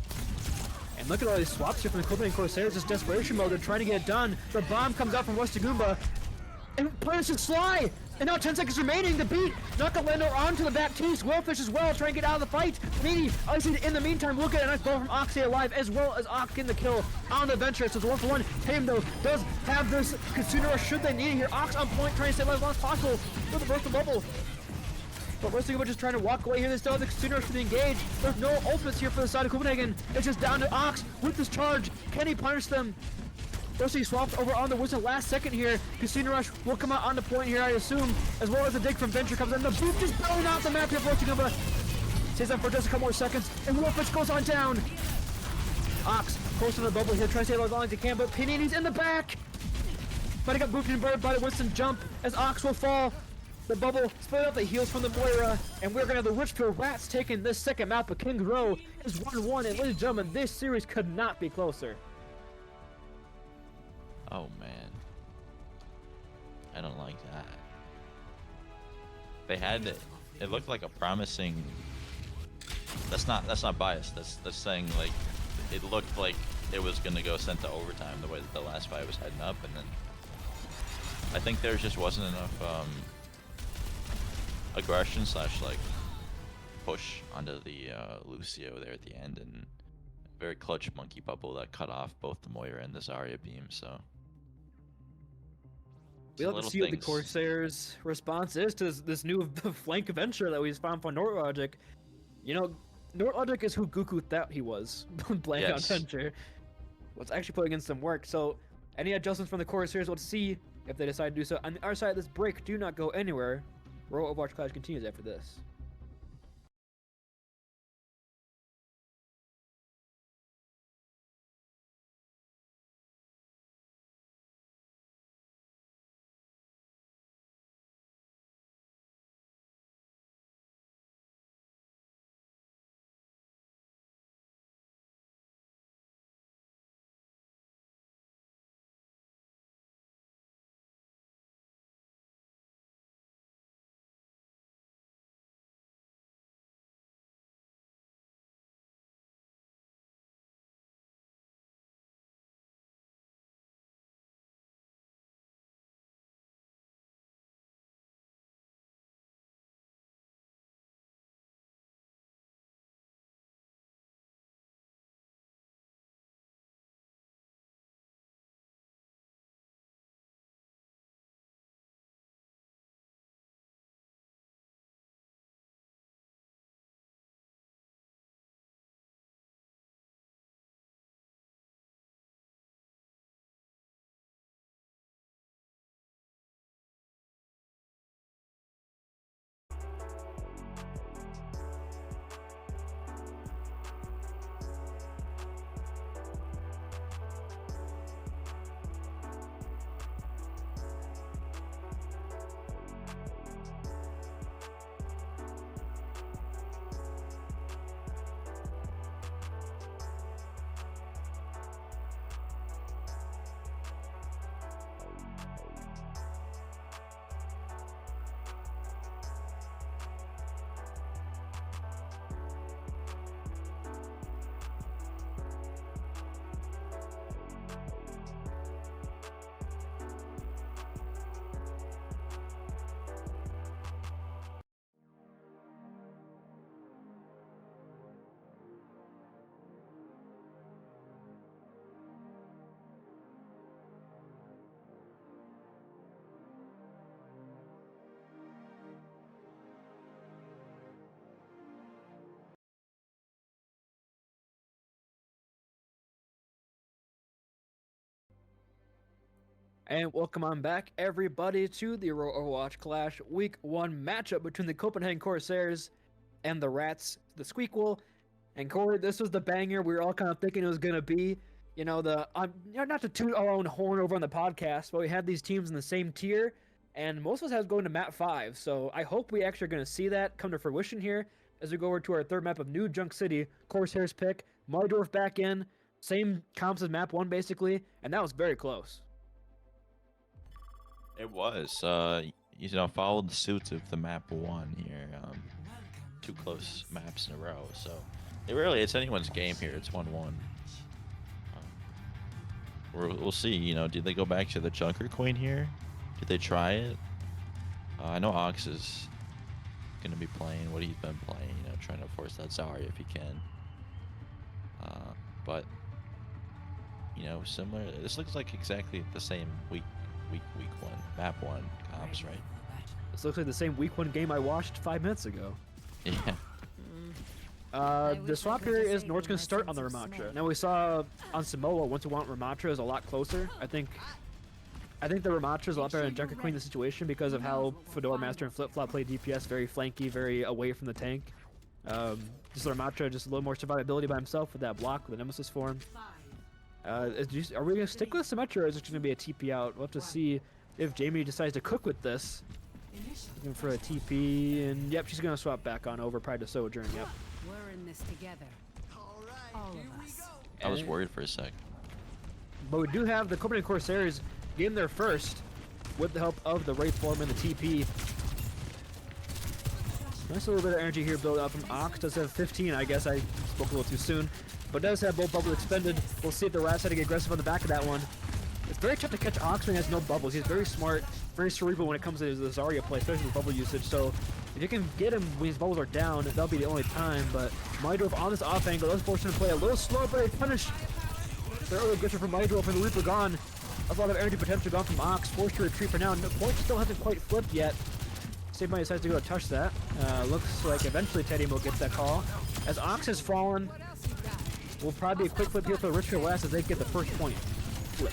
And look at all these swaps here from the Copenhagen Corsairs. This desperation mode. They're trying to get it done. The bomb comes out from Westagumba. And punishes Sly. And now 10 seconds remaining. The beat. Knucklelander onto the back teeth. Willfish as well. Trying to get out of the fight. Meaty, obviously, in the meantime, look at a nice ball from Oxy alive, as well as Ox getting the kill on the Venture. So it's 1-for-1. Tame, though, does have this Katsuna rush should they need it here. Ox on point, trying to stay alive as long as possible with the burst of bubble. But Westagumba just trying to walk away here. They still have the Katsuna rush for the engage. There's no ultimates here for the side of Copenhagen. It's just down to Ox with this charge. Can he punish them? He swaps over on the Whistle last second here. Casino Rush will come out on the point here, I assume, as well as the dig from Venture comes in. The boot just blowing out the map here for Westagumba. Stays on for just a couple more seconds, and Wolfish goes on down. Ox close to the bubble here, tries to stay as long as he can, but Panini's in the back. But he got booped and bird by the Winston jump as Ox will fall. The bubble split out the heals from the Moira, and we're gonna have the Richfield Rats taking this second map, but King's Row is 1-1, and ladies and gentlemen, this series could not be closer. Oh man, I don't like that. They had it. It looked like a promising. That's not biased. That's saying like it looked like it was gonna go sent to overtime the way that the last fight was heading up, and then I think there just wasn't enough aggression / like push onto the Lucio there at the end, and very clutch monkey bubble that cut off both the Moira and the Zarya beam. So. We'll have to see what the Corsairs' response is to this new flank adventure that we found from NortLogic. You know, NortLogic is who Goku thought he was. Blank on Venture. What's actually putting in some work. So, any adjustments from the Corsairs, we'll see if they decide to do so. On our side of this break, do not go anywhere. Royal Overwatch Clash continues after this. And welcome on back, everybody, to the Overwatch Clash Week 1 matchup between the Copenhagen Corsairs and the Rats, the Squeakquel. And Corey, this was the banger we were all kind of thinking it was gonna be. You know, not to toot our own horn over on the podcast, but we had these teams in the same tier, and most of us have going to map 5. So I hope we actually are gonna see that come to fruition here as we go over to our third map of New Junk City. Corsairs pick, Mardorf back in, same comps as map 1 basically, and that was very close. It was. You know, followed the suit of the map 1 here. 2 close maps in a row. So it's anyone's game here. It's 1-1. We'll see. You know, did they go back to the Junker Queen here? Did they try it? I know Ox is gonna be playing what he's been playing. You know, trying to force that Zarya if he can. But you know, similar. This looks like exactly the same week 1 map 1 comps, right? This looks like the same week 1 game I watched 5 minutes ago. Yeah. The swap here is Nord's going to start on the Ramatra. Now we saw on Samoa, once we want Ramatra is a lot closer. I think the Ramatra is a lot better than Junker Queen in the situation because of how Fedora, Master, and Flip-Flop play DPS very flanky, very away from the tank. Just Ramatra, just a little more survivability by himself with that block with the Nemesis form. Are we going to stick with Symmetra or is it going to be a TP out? We'll have to see if Jamie decides to cook with this. Looking for a TP, and yep, she's going to swap back on over Pride to Sojourn, yep. We're in this together. All of us. I was worried for a sec. But we do have the Copenhagen Corsairs getting there first with the help of the Wraith form and the TP. Nice little bit of energy here built up from Ox. Does have 15, I guess I spoke a little too soon. But does have both bubbles expended. We'll see if the Rats had to get aggressive on the back of that one. It's very tough to catch Ox when he has no bubbles. He's very smart, very cerebral when it comes to his Zarya play, especially with bubble usage. So if you can get him when his bubbles are down, that'll be the only time. But Mydorf on this off angle does force him to play a little slow, but a punish. The early glitcher from Mydorf and the Reaper gone. A lot of energy potential gone from Ox, forced to retreat for now. No, point still hasn't quite flipped yet. Savemite decides to go touch that. Looks like eventually Teddy will get that call. As Ox has fallen, will probably be a quick flip here for the Richfield last as they get the first point. Flip.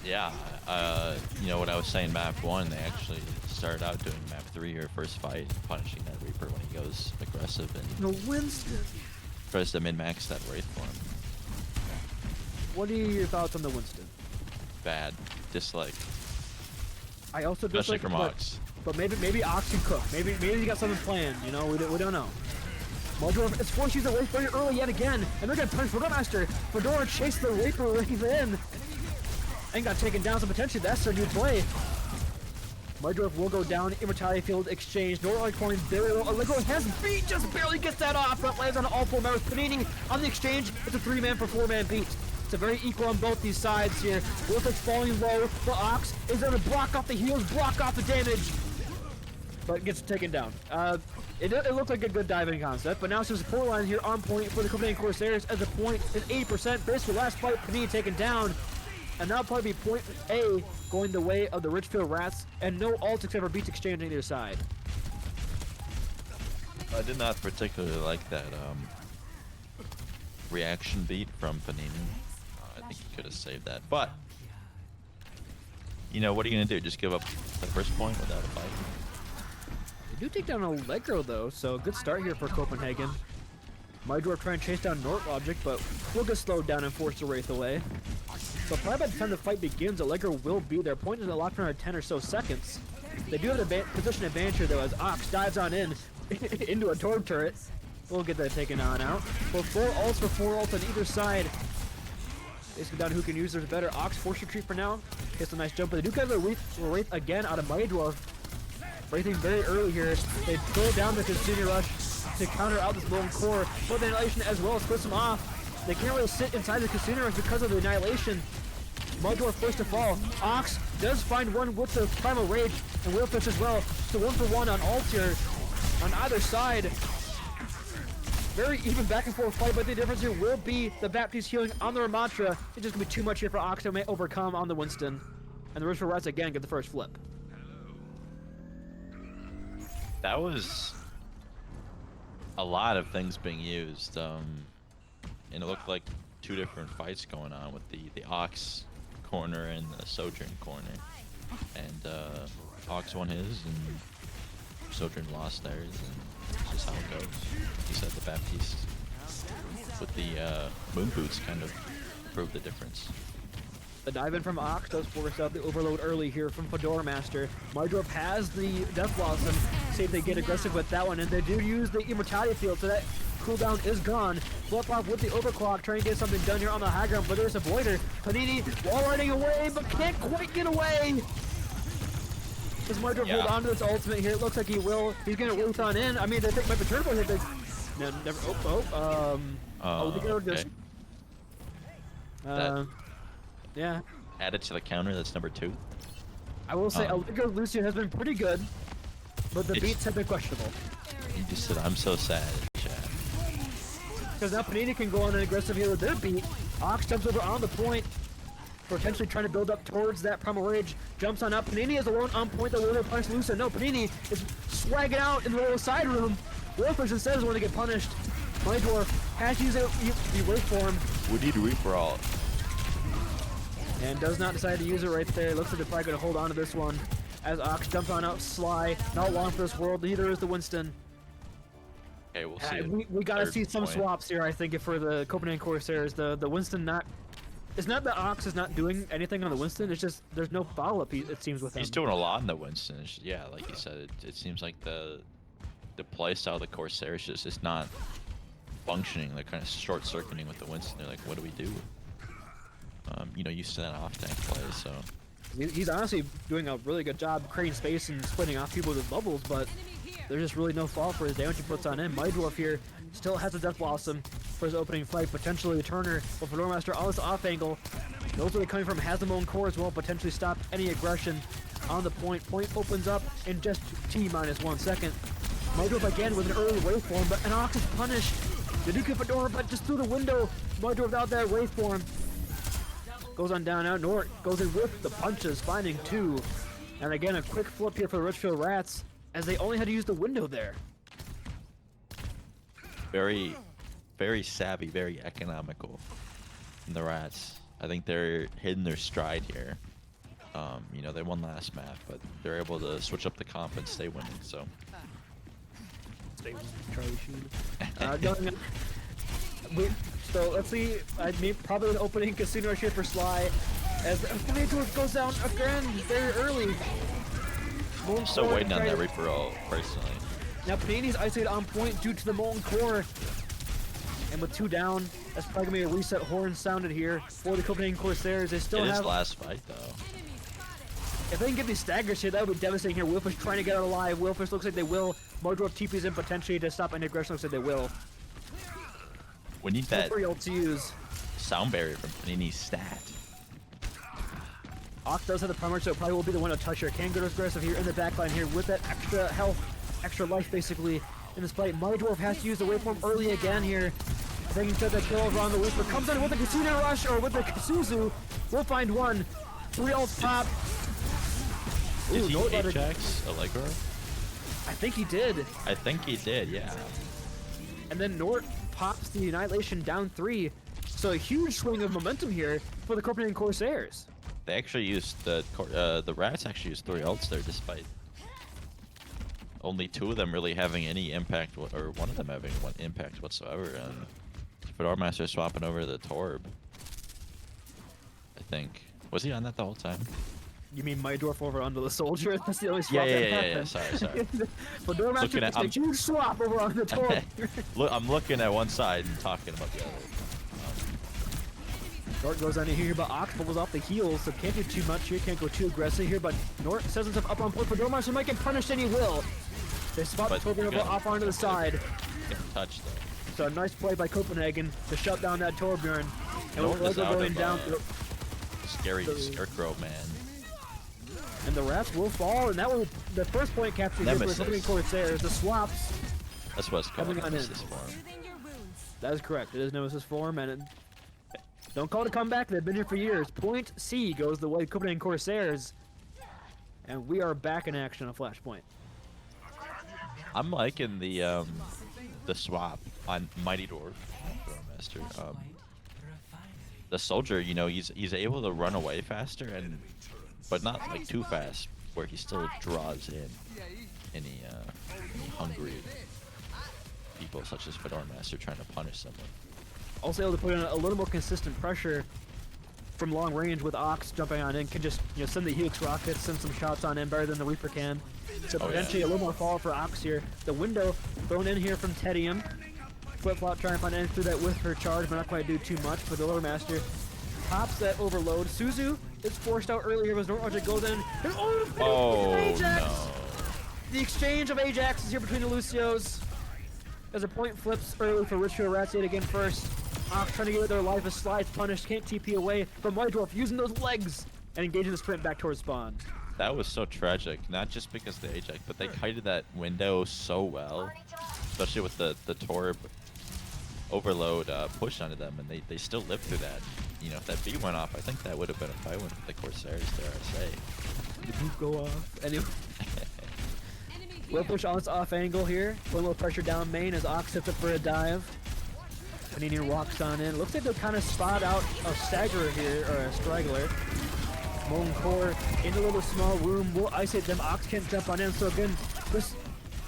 Yeah, you know what I was saying, map 1, they actually started out doing map 3 here, first fight, punishing that Reaper when he goes aggressive and No Winston. tries to min-max that Wraith form. What are your thoughts on the Winston? Bad. Dislike. I also Especially dislike from it, Ox. but maybe Ox can cook. Maybe he got something planned. You know, we don't know. Maldorf is forced to use the Wraith very early yet again, and they're gonna punish Fedora Master. Fedora chased the Reaper Wraith in. And got taken down, so potentially that's their new play. Mardorf will go down, Immortality Field exchange, Norlight Coin, very low, Allegro has beat, just barely gets that off, but lands on all 4 members. Panini on the exchange, it's a 3-man for 4-man beat. It's a very equal on both these sides here. Wolfix falling low, the Ox is going to block off the heals, block off the damage, but gets taken down. It looked like a good diving concept, but now it's just a 4 line here on point for the Copenhagen Corsairs as the point is 80%. Basically, last fight, Panini taken down. And that'll probably be point A going the way of the Richfield Rats, and no ult except for beats exchange on either side. I did not particularly like that reaction beat from Panini. I think he could have saved that, but you know, what are you gonna do? Just give up the first point without a fight? They do take down Allegro though, so good start here for Copenhagen. Mydorf trying to chase down Nort Logic, but will get slowed down and forced to Wraith away. So probably by the time the fight begins, Allegro will be there. Point is locked for another 10 or so seconds. They do have the position advantage here though, as Ox dives on in into a Torb turret. We'll get that taken on out. For 4 ults for 4 ults on either side. Basically down to who can use theirs better. Ox force retreat for now. Gets a nice jump, but they do get the Wraith again out of Mydorf. Wraithing very early here. They throw down the Consumer Rush to counter out this lone core, but the Annihilation as well splits them off. They can't really sit inside the Casino Rush because of the Annihilation. Mudorf first to fall. Ox does find one with the Primal Rage, and Willfish as well. So 1 for 1 on ult here on either side. Very even back and forth fight, but the difference here will be the Baptiste healing on the Ramatra. It's just going to be too much here for Ox to overcome on the Winston. And the Richfield Rats again get the first flip. That was a lot of things being used, and it looked like 2 different fights going on with the Ox corner and the Sojourn corner. And Ox won his, and Sojourn lost theirs. And just how it goes. He said the Baptiste with the moon boots kind of proved the difference. The dive in from Ox does force out the overload early here from Fedora Master. Mardrop has the Death Blossom. See if they get aggressive with that one, and they do use the Immortality Field, so that cooldown is gone. Flip off with the Overclock, trying to get something done here on the high ground, but there's a Voider. Panini wall riding away, but can't quite get away. Does Mardrop hold on to this ultimate here? It looks like he will. He's going to Wraith on in. I mean, they think might be turbo hit. No, never. Yeah. Added to the counter, that's number 2. I will say, Allegro Lucian has been pretty good, but the beats have been questionable. You just said, I'm so sad, chat. Because now Panini can go on an aggressive here with their beat. Ox jumps over on the point, potentially trying to build up towards that Primal Rage. Jumps on up. Panini is alone on point. The Lord punch Lucian. No, Panini is swagging out in the little side room. Wolfish instead is one to get punished. My Dwarf has to use the Wraith form. We need to Reaper all. And does not decide to use it right there. Looks like they're probably going to hold on to this one. As Ox jumps on out Sly. Not long for this world. Neither is the Winston. Okay, we'll see. We got to see some swaps here, I think, for the Copenhagen Corsairs. The Winston not... It's not that Ox is not doing anything on the Winston. It's just there's no follow-up, it seems, with him. He's doing a lot in the Winston. Yeah, like you said, it seems like the play style of the Corsairs just is not functioning. They're kind of short-circuiting with the Winston. They're like, what do we do? You know, used to that off-tank play, so... He's honestly doing a really good job creating space and splitting off people with bubbles, but there's just really no fall for his damage he puts on in. My Dwarf here still has a Death Blossom for his opening fight, potentially a Turner, but Fedora Master on this off angle. Those are coming from has the own core as well, potentially stop any aggression on the point. Point opens up in just T-1 second. My Dwarf again with an early waveform, but an Ox is punished. The Duke of Fedora, but just through the window. My Dwarf without that waveform. Goes on down out. Nort goes in with the punches, finding 2. And again, a quick flip here for the Richfield Rats, as they only had to use the window there. Very, very savvy, very economical in the Rats. I think they're hitting their stride here. You know, they won last map, but they're able to switch up the comp and stay winning, so. Charlie Sheen. So let's see, I mean, probably an opening Casino Rush here for Sly, as Dwarf goes down again very early. I'm still waiting on that Reaper ult, personally. Now Panini's isolated on point due to the Molten Core. And with 2 down, that's probably going to be a reset horn sounded here for the Copenhagen Corsairs. They still have... It is last fight, though. If they can get these staggers here, that would be devastating here. Wolfish trying to get out alive. Wolfish looks like they will. Mardrop TP's in potentially to stop any aggression. Looks like they will. We need that to use. sound barrier from Panini's stat. Ox does have the primer, so it probably will be the one to touch here. Can go aggressive here in the backline here with that extra health, extra life basically in this fight. My Dwarf has to use the waveform early again here. Thinking that kill over on the Whisper. Comes in with the Casino Rush or with the Kasuzu. We'll find one. 3 ults pop. Did he Ajax Allegro? I think he did. I think he did, yeah. And then Nort pops the Annihilation down 3. So a huge swing of momentum here for the Copenhagen Corsairs. They actually used the Rats actually used 3 ults there, despite only 2 of them really having any impact, or one of them having one impact whatsoever. And Fedora Master swapping over the Torb. I think was he on that the whole time? You mean my Dwarf over onto the Soldier? That's the only swap that happened. Sorry. Fedora Master makes a huge swap over onto the Torb. Look, I'm looking at one side and talking about the other. Nort goes on in here, but Ox bubbles off the heels, so can't do too much here, can't go too aggressive here, but Nort sets himself up on point for Dormaster, might get punished and he will. They spot the Torbjorn off onto the side. Get touched though. So a nice play by Copenhagen to shut down that Torbjorn. And Nort is out going of, down scary Scarecrow, man. And the Rats will fall, and that will the first point capture here for the Copenhagen Corsairs. The swaps. That's what's coming on Nemesis form. That is correct. It is Nemesis form, and don't call it a comeback. They've been here for years. Point C goes the way of Copenhagen Corsairs. And we are back in action on Flashpoint. I'm liking the swap on Mighty Dwarf Master. The Soldier, you know, he's able to run away faster, but not like too fast, where he still draws in any hungry people such as Fedora Master trying to punish someone. Also able to put in a little more consistent pressure from long range with Ox jumping on in, can just send the Helix rockets, send some shots on in better than the Reaper can. So potentially a little more fall for Ox here. The window thrown in here from Tedium. Flip-flop trying to find in through that with her charge, but not quite do too much. But the Lord Master pops that overload. Suzu is forced out earlier, was Overwatch to go then. Ajax! No. The exchange of Ajaxes here between the Lucios. As a point flips early for Richfield Rats yet again first. Ox trying to get their life as slides punished, can't TP away from Whitedwarf using those legs and engaging the sprint back towards spawn. That was so tragic, not just because of the Ajax, but they kited that window so well, especially with the Torb overload push onto them, and they still lived through that. You know, if that B went off, I think that would have been a fight win for the Corsairs, dare I say. The boot go off. Anyway. Will push on this off angle here. Put a little pressure down main as Ox sets up for a dive. Panini walks on in. Looks like they kind of spot out a staggerer here, or a straggler. Molten Core into a little small room. Will isolate them. Ox can't jump on in. So again,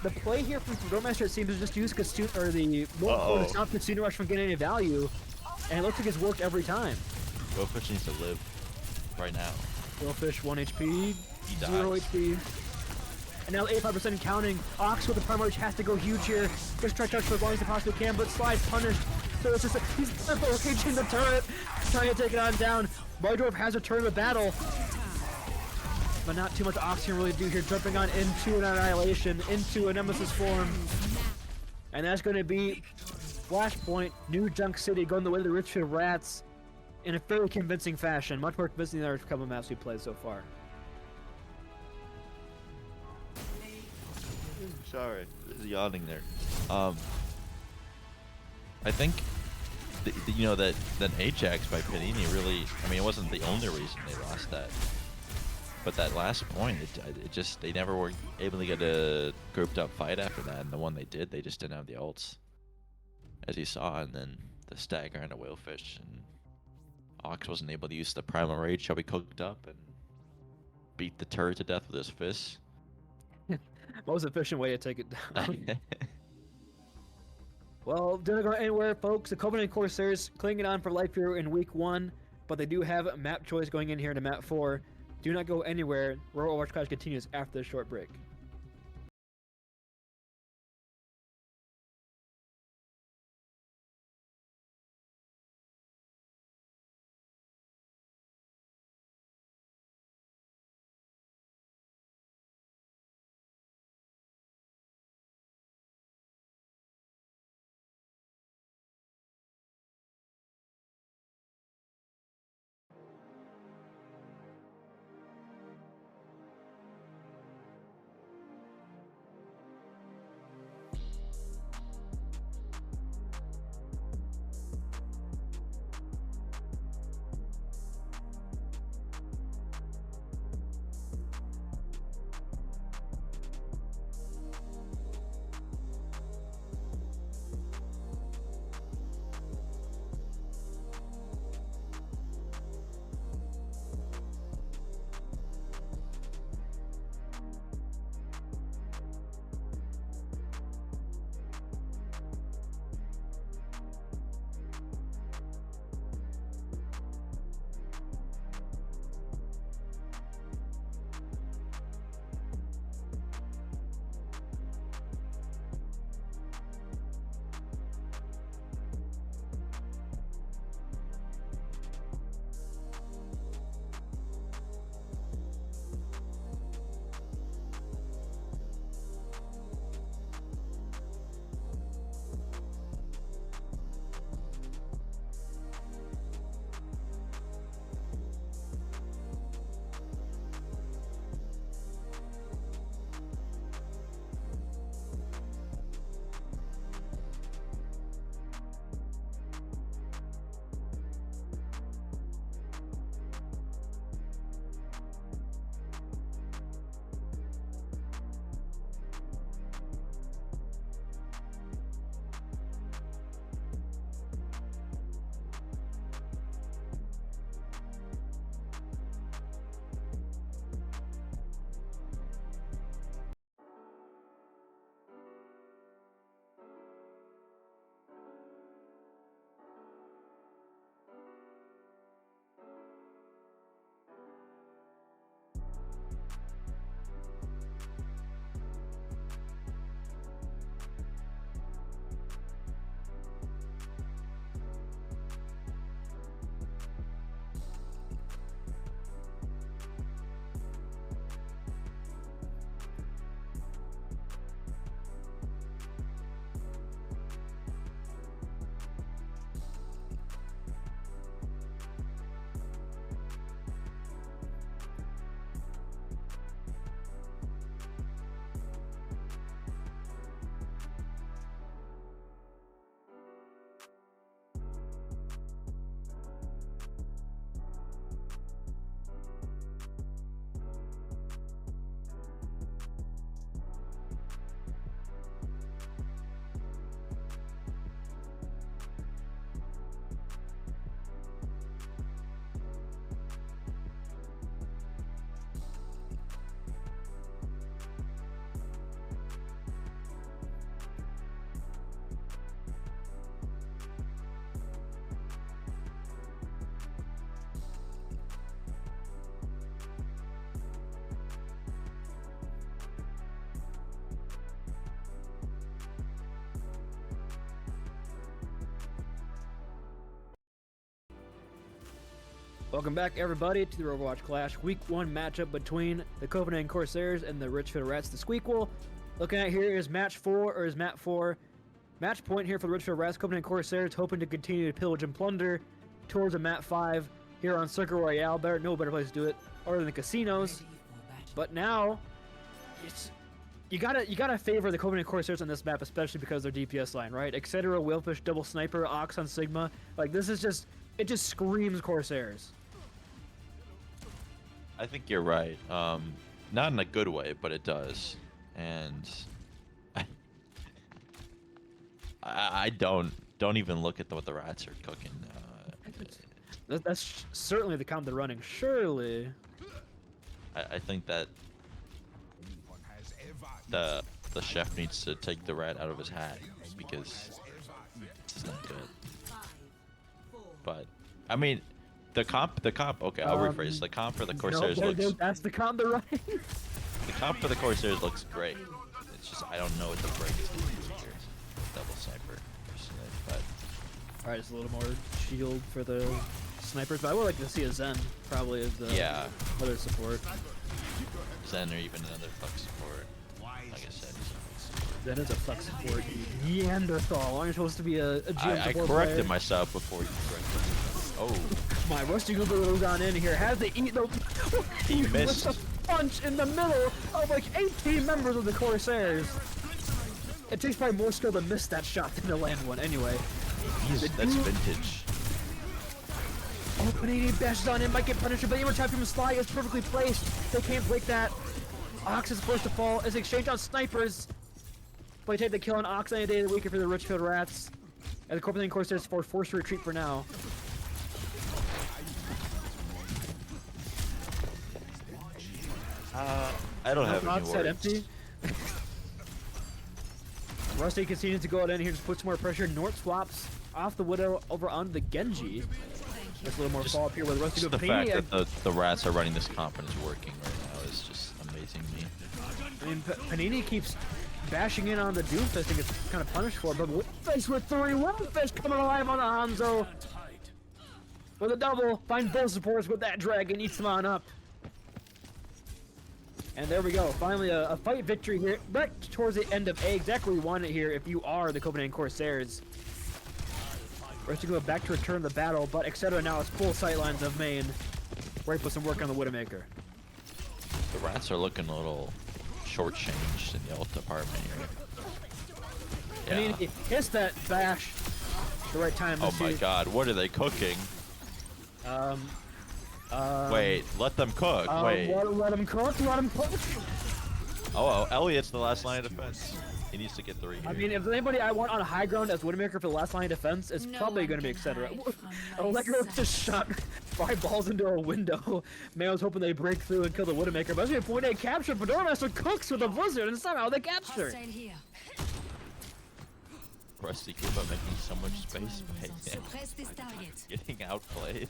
the play here from Fedora Master, it seems, is just use Molten Core to stop Casino Rush from getting any value. And it looks like it's worked every time. Willfish needs to live right now. Willfish 1 HP, He 0 dies. HP. And now 85% counting. Ox with the primary has to go huge here. Just try to touch for as long as he possibly can, but Slide's punished. So it's just he's engaging the turret, trying to take it on down. Whitedwarf has a turn of battle, but not too much Ox can really do here. Jumping on into an Annihilation, into a Nemesis form. And that's going to be Flashpoint, New Junk City, going the way of the Richfield Rats in a fairly convincing fashion. Much more convincing than our couple of maps we've played so far. Sorry, there's yawning there. I think, that Ajax by Panini really, I mean, it wasn't the only reason they lost that. But that last point, it just, they never were able to get a grouped up fight after that. And the one they did, they just didn't have the ults, as you saw. And then the stagger and a Willfish, and Ox wasn't able to use the Primal Rage, shall be cooked up, and beat the turret to death with his fists. Most efficient way to take it down. Well, didn't go anywhere, folks. The Copenhagen Corsairs clinging on for life here in week 1, but they do have a map choice going in here into map 4. Do not go anywhere. Overwatch Clash continues after this short break. Welcome back, everybody, to the Overwatch Clash Week 1 matchup between the Copenhagen Corsairs and the Richfield Rats, the Squeakquel. Looking at here is match 4, or is map 4. Match point here for the Richfield Rats. Copenhagen Corsairs hoping to continue to pillage and plunder towards a map 5 here on Circle Royale. No better place to do it other than the casinos. But now, you gotta favor the Copenhagen Corsairs on this map, especially because of their DPS line, right? Etc. Whalefish, double sniper, Ox on Sigma. Like, this is just, it just screams Corsairs. I think you're right. Not in a good way, but it does. And I don't even look at what the Rats are cooking. That's certainly the comp they're running. Surely. I think that the chef needs to take the rat out of his hat because it's not good. But I mean, the comp. Okay, I'll rephrase. The comp for the Corsairs looks. That's the comp they're running. The comp for the Corsairs looks great. It's just I don't know what the break is going to be here. Double sniper, personally, but. All right, it's a little more shield for the snipers, but I would like to see a Zen probably as the other support. Zen or even another flex support. Like I said, he's a flex support. Zen is a flex support. You Neanderthal. Aren't you supposed to be a GM I support corrected player? myself before you corrected me. Oh. My Rusty Goober has gone in here. Has the eat the He missed. with a punch in the middle of like 18 members of the Corsairs. It takes probably more skill to miss that shot than to land one. Anyway, That's vintage. oh, Panini bashes on him, might get punished, but the overtime from Sly is perfectly placed. They can't break that. Ox is first to fall. As exchange on snipers. But they take the kill on Ox any day of the week for the Richfield Rats. And the Copenhagen Corsairs forced to retreat for now. I don't have any Ox head words. empty. Rusty continues to go out in here, just put some more pressure. Nort swaps off the Widow over onto the Genji. There's a little more follow up here with Rusty. Just the fact that the Rats are running this comp and is working right now is just amazing to me. I mean, Panini keeps bashing in on the Doomfist and gets kind of punished for it, but Windfish with 3, Windfish coming alive on the Hanzo. With a double, find both supports with that dragon, eats them on up. And there we go, finally a fight victory here, right towards the end of A, exactly where you want it here if you are the Copenhagen Corsairs. We're to go back to return the battle, but etc. now is full sightlines of main. Ready to put some work on the Widowmaker. The Rats are looking a little shortchanged in the ult department here. I mean, it hits that bash at the right time. Oh my god, what are they cooking? Wait, let them cook. Wait. Let him cook. Let him cook. Oh, Elliot's the last line of defense. He needs to get 3 here. I mean, if there's anybody I want on high ground as Widowmaker for the last line of defense, it's probably going to be etc. Allegro just shot 5 balls into a window. Mayo's hoping they break through and kill the Widowmaker. But it's point 8 capture, but Dormaster cooks with a blizzard, and somehow they capture. Rusty Kuba making so much space by getting outplayed.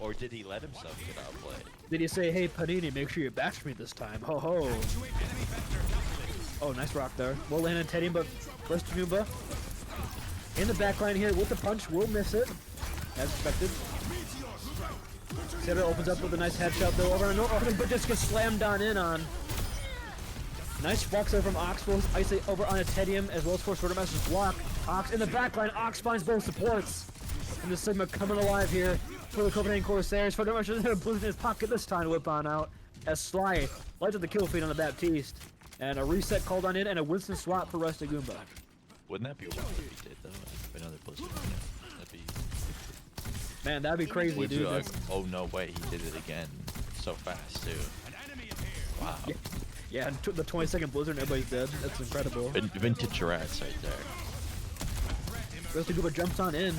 Or did he let himself get outplayed? Did he say, hey, Panini, make sure you bash me this time? Ho ho. Oh, nice rock there. Well landed Teddy, but first Nuba in the back line here with the punch. Will miss it, as expected. Cedar opens up with a nice headshot though. Over on Norton, but just gets slammed on in on. Nice fox over from Ox, will isolate over on a Tedium, as well as force Swordmaster's block. Ox in the back line. Ox finds both supports. And the Sigma coming alive here for the Copenhagen Corsairs. Swordmaster's in a blizzard in his pocket this time to whip on out. As Sly lights up the kill feed on the Baptiste. And a reset called on in, and a Winston swap for Rusty Goomba. Wouldn't that be wild if he did though? Another blizzard. That'd be. Man, that'd be crazy, Would dude. be like, oh no way, he did it again, so fast too. Wow. Yeah, and the 20-second blizzard, and everybody's dead. That's incredible. Vintage Rats right there. Rusty Goomba jumps on in.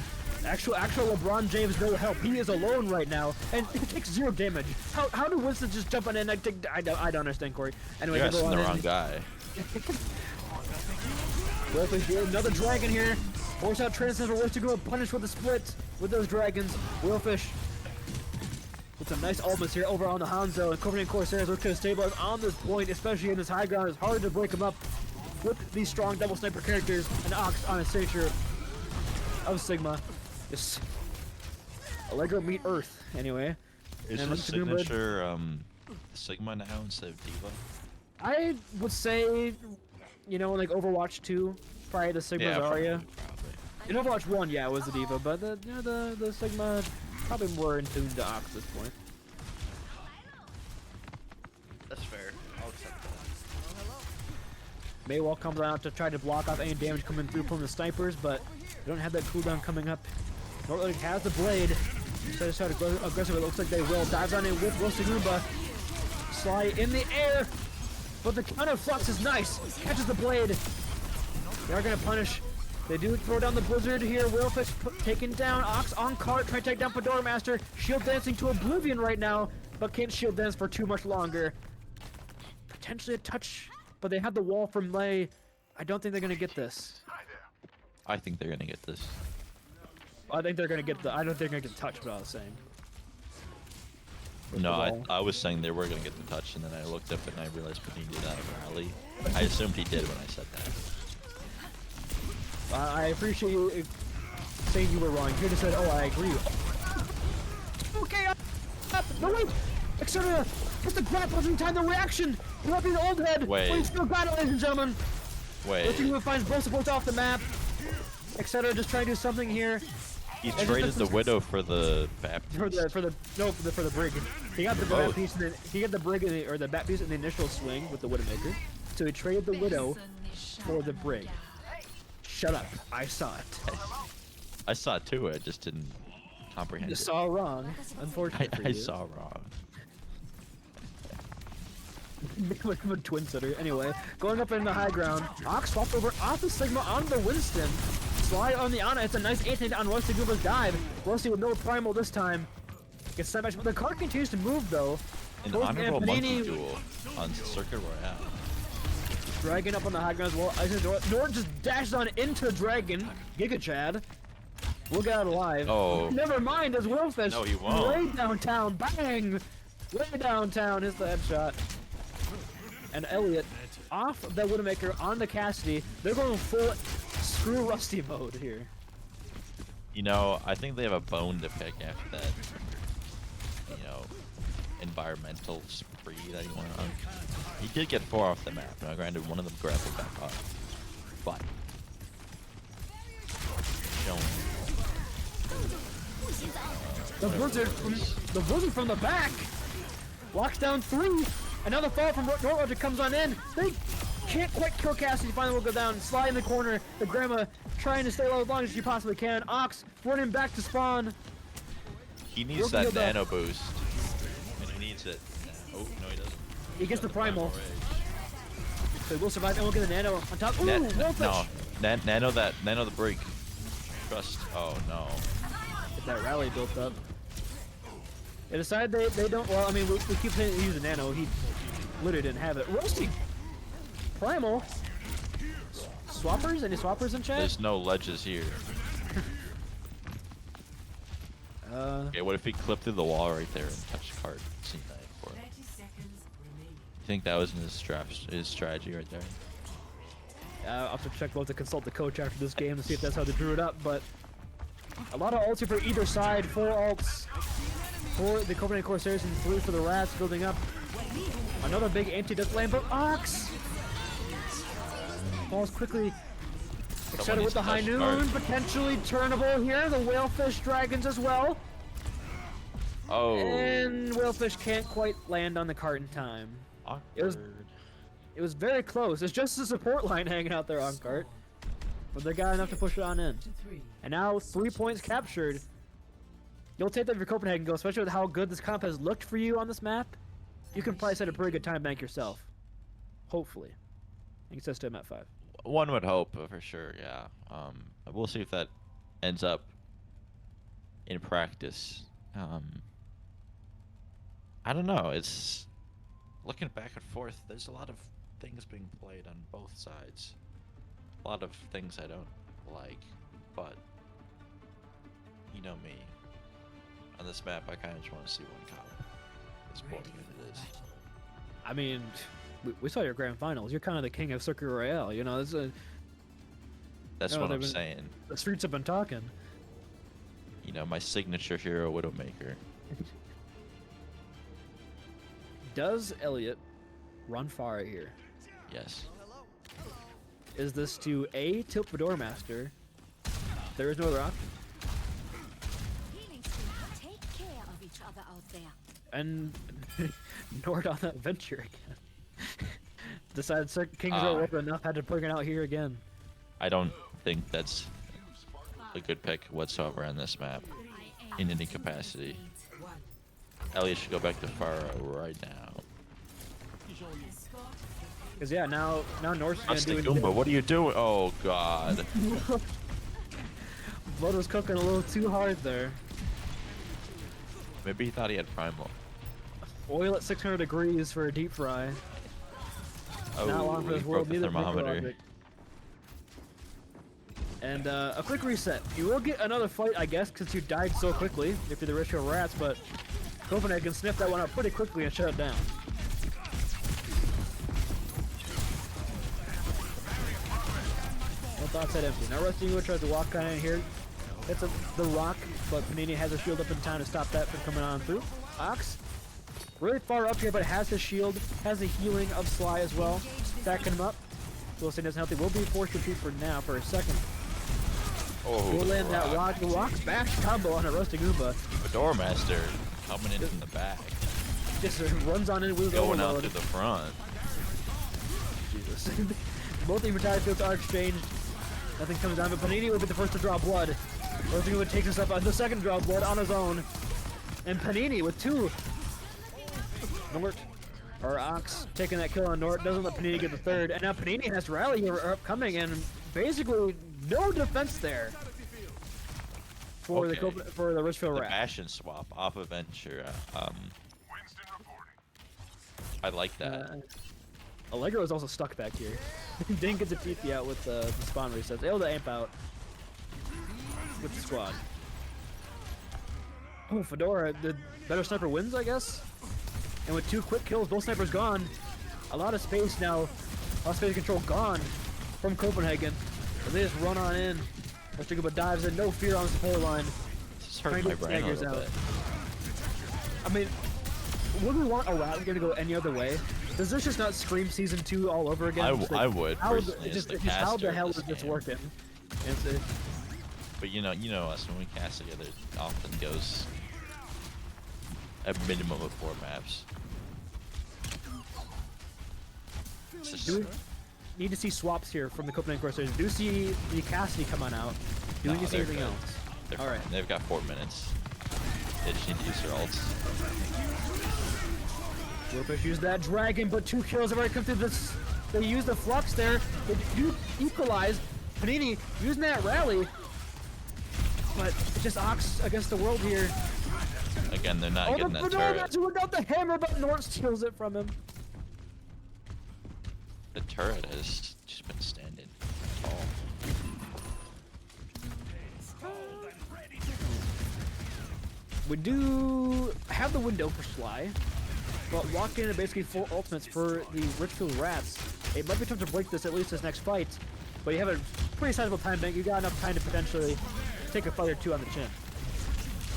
Actual LeBron James no help. He is alone right now, and he takes 0 damage. How do Winston just jump on in? I don't understand, Corey. Anyway, You're asking the wrong guy. Another dragon here. Force out transition for Rusty Goomba, punished with the split with those dragons. Whalefish with some nice ultimates here over on the Hanzo, and Copenhagen Corsairs look to stabilize on this point, especially in this high ground. It's hard to break them up with these strong double sniper characters, and Ox on a stature of Sigma. Just Allegro meet Earth, anyway. Is And his let's do mid. signature Sigma now instead of Diva? I would say, you know, like Overwatch 2, probably the Sigma Zarya. Probably. In Overwatch 1, yeah, it was the Diva, but the the Sigma probably more in tune to Ox at this point. That's fair. I'll accept that. Maywall comes out to try to block off any damage coming through from the snipers, but they don't have that cooldown coming up. Northlake has the blade. So they start aggressive. It looks like they will. Dives on in with Roasting Goomba. Sly in the air, but the counter flux is nice. Catches the blade. They are going to punish. They do throw down the blizzard here. Willfish taken down. Ox on cart trying to take down Fedora Master. Shield dancing to oblivion right now, but can't shield dance for too much longer. Potentially a touch, but they have the wall from Lei. I don't think they're going to get this. I think they're gonna get this. I think they're going to get the. I don't think they're going to get the touch, what I was saying. With No, the wall. I was saying they were gonna get the touch, and then I looked up and I realized Panini did that in rally. I assumed he did when I said that. I appreciate you saying you were wrong. You just said, oh, I agree. Okay, no wait! Etc. Just the grapple doesn't time the reaction! You're up in the old head! Wait. But you still got it, ladies and gentlemen! Wait, Richfield finds both supports off the map. Etc. Just trying to do something here. he just traded this the is- Widow for the Baptist. For the brig. He got the Both. bat piece, and then he got the brig in the, or the bat piece in the initial swing with the Widowmaker. So he traded the Widow for the brig. Shut up! I saw it. I saw it too. I just didn't comprehend You it. saw wrong. Unfortunately for I you. saw wrong. Become a twin sitter. Anyway, going up in the high ground. Ox swapped over off the Sigma on the Winston. Slide on the Ana. It's a nice 8 on Rusty Gooba's dive. Rusty with no primal this time. Gets sent back. But the card continues to move though. An Both honorable Panini monkey duel on Circuit Royale. Dragon up on the high ground as well. Nord just dashes on into Dragon. Giga Chad. We'll get out alive. Oh. Never mind, as Willfish. No, he won't. Way downtown. Bang! Way downtown is the headshot. And Elliot off the Widowmaker on the Cassidy. They're going full screw Rusty mode here. You know, I think they have a bone to pick after that. You know, environmental spree that he went on. He did get 4 off the map. Now, granted, one of them grappled back up. But showing. The Blizzard from the back locks down 3. Another fall from Northlake comes on in. They can't quite kill Cassidy. Finally will go down. Slide in the corner. The Grandma trying to stay low as long as she possibly can. Ox running back to spawn. He needs Broken that healed up. nano boost. And he needs it. Oh, no, he doesn't. He gets the primal. Rage. So we'll survive and we'll get the nano on top. Ooh, Willfish. No. Nano the break. Trust. Oh, no. Get that rally built up. They decide they don't. Well, I mean, we keep saying he used a nano. He literally didn't have it. Roasting primal. Swappers? Any swappers in chat? There's no ledges here. Uh, Okay, what if he clipped through the wall right there and touched the card? Scene 94. 30 seconds remaining. You think that was in his strategy right there? I'll have to check. We'll have to consult the coach after this game to see if that's how they drew it up. But a lot of ults for either side. 4 ults for the Copenhagen Corsairs and 3 for the Rats building up. Another big anti-death lane, but Ox falls quickly. Excited with the high needs to noon, touch potentially turnable here. The Whalefish Dragons as well. Oh. And Whalefish can't quite land on the cart in time. It was- Awkward. It was very close. It's just a support line hanging out there on cart. But they got enough to push it on in. To 3. And now 3 points captured. You'll take that if you're Copenhagen go, especially with how good this comp has looked for you on this map. You can probably set a pretty good time bank yourself. Hopefully. You can set stem at 5. One would hope, for sure, yeah. We'll see if that ends up in practice. I don't know. It's looking back and forth. There's a lot of things being played on both sides. A lot of things I don't like, but you know me. On this map, I kind of just want to see one comp. As boring as it is. I mean, we saw your grand finals. You're kind of the king of Circuit Royale. You know, That's No, what they've I'm been- saying. the streets have been talking. You my signature hero, Widowmaker. Does Elliot run far here? Yes. Is this to A, tilt Fedora Master? There is no other option. Healing stream. Take care of each other out there. And Nord on that venture again. Decided Kings are over enough, had to bring it out here again. I don't think that's a good pick whatsoever on this map in any capacity. Elliot should go back to Pharaoh right now. Cause yeah, now Nord's gonna That's do the Goomba. What are you doing? Oh god. Blood was cooking a little too hard there. Maybe he thought he had primal. Oil at 600 degrees for a deep fry. Oh, Not long for he this broke world, the neither for thermometer. Logic. And a quick reset. You will get another fight, I guess, because you died so quickly if you're the Richfield Rats, but Copenhagen sniffed that one up pretty quickly and shut it down. No thoughts that empty. Now Rusty tries to walk kind of in here. Hits the rock, but Panini has a shield up in time to stop that from coming on through. Ox, really far up here, but has his shield, has the healing of Sly as well, backing him up. Wilson doesn't help. He will be forced to retreat for now for a second. Oh, We'll land that rock. The rock's bash combo on a Rusty Goomba. Fedora Master coming in from the back. Just runs on in with Going out overload. to the front. Jesus. Both the retired fields are exchanged. Nothing comes down, but Panini will be the first to draw blood. Rusty Goomba takes us up on the second draw blood on his own. And Panini with two. Nort, or Ox, taking that kill on Nort, doesn't let Panini get the third. And now Panini has Rally here upcoming, and basically no defense there for Okay. the Richfield The Rat. Bastion swap off of Ventura. I like that. Allegro is also stuck back here. Didn't get the TP out with the spawn resets. Able to amp out with the squad. Oh, Fedora, the better sniper wins, I guess? And with two quick kills, both snipers gone. A lot of space now. A lot of space control gone from Copenhagen. And they just run on in. Mr. Goomba dives in, no fear on the support line. This hurt Trying to my get brain a staggers little out. bit. I mean, would we want a rat to go any other way? Does this just not scream season 2 all over again? Just like, I would how, personally as just, the just how caster the of hell this is this game. working? But you know us, when we cast together, it often goes a minimum of 4 maps. It's just- Do we need to see swaps here from the Copenhagen Corsairs? Do you see the Cassidy come on out? Do we No, need to see they're anything good. else? They're All right. fine. They've got 4 minutes. They just need to use their ults. Warfish used that dragon, but 2 kills have already come through this. They use the flux there. They do equalize. Panini using that rally. But it's just Ox against the world here. Again, they're not Oh, getting the that Fedora turret. who got the hammer, but Nort steals it from him. The turret has just been standing tall. We do have the window for Sly, but walk in and basically full ultimates for the Richfield Rats. It might be tough to break this, at least this next fight, but you have a pretty sizable time bank. You got enough time to potentially take a fight or two on the chin.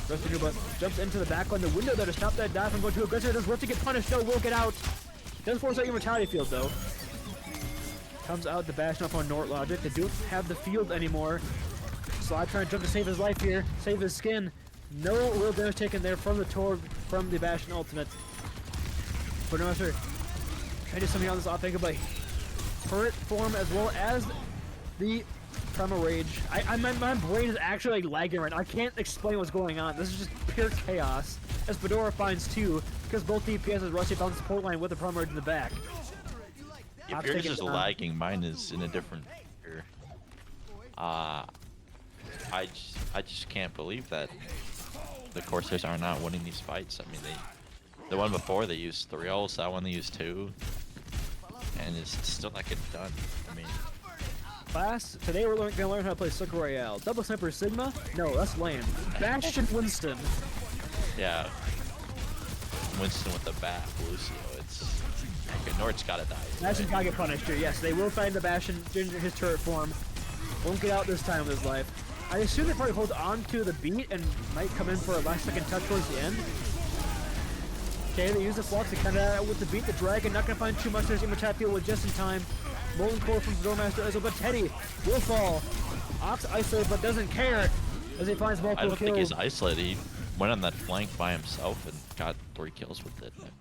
Rusty Goomba jumps into the back on the window there to stop that dive from going too aggressive. Does Rusty get punished? No, will get out. Does force out your mortality field though. Comes out the Bastion up on Nort Logic. They don't have the field anymore. Sly trying to jump to save his life here, save his skin. No real damage taken there from the Torb, from the Bastion ultimate. But no master trying to do something on this off angle, but turret form as well as the Primal Rage. My brain is actually like lagging right now. I can't explain what's going on. This is just pure chaos. As Fedora finds 2, because both DPS is Rusty found the support line with the Primal Rage in the back. If Ox yours taking is down. lagging, mine is in a different tier. I just can't believe that the Corsairs are not winning these fights. I mean, the one before they used 3 ults, that one they used 2, and it's still not getting done. I mean, Class, today we're going to learn how to play Circle Royale. Double Sniper Sigma? No, that's lame. Bastion Winston. yeah, Winston with the bat, Lucio. It's okay. Nort's gotta die. Bastion's gotta get punished here. Yes, they will find the Bastion in his turret form. Won't get out this time of his life. I assume they probably hold on to the beat and might come in for a last second touch towards the end. Okay, they use the flux to kind of with the beat. The dragon not gonna find too much. There's Immatapio with just in time. Molten Core from Doormaster as well, but Teddy will fall. Ox isolated but doesn't care as he finds multiple I don't think kills. he's isolated. He went on that flank by himself and got 3 kills with it. I mean,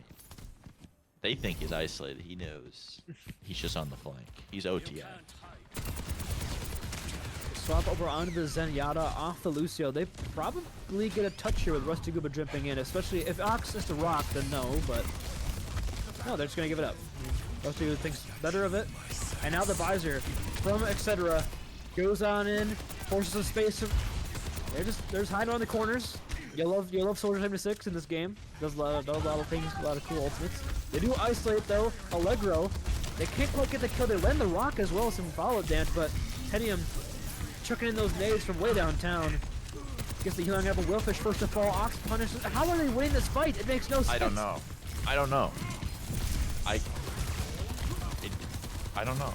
they think he's isolated. He knows. He's just on the flank. He's OTI. Swap over onto the Zenyatta off the Lucio. They probably get a touch here with Rusty Gooba dripping in, especially if Ox is to rock, then no, but no, they're just gonna give it up. Rusty Gooba thinks better of it. And now the visor from etc. goes on in, forces some space. They're just hiding on the corners. You love Soldier 76 in this game. Does a lot of things, a lot of cool ultimates. They do isolate though. Allegro, they can't quite get the kill. They land the rock as well, some follow dance, but Tedium chucking in those nades from way downtown. Gets the healing up. Willfish first to fall. Ox punishes. How are they winning this fight? It makes no sense. I don't know. I don't know. I don't know.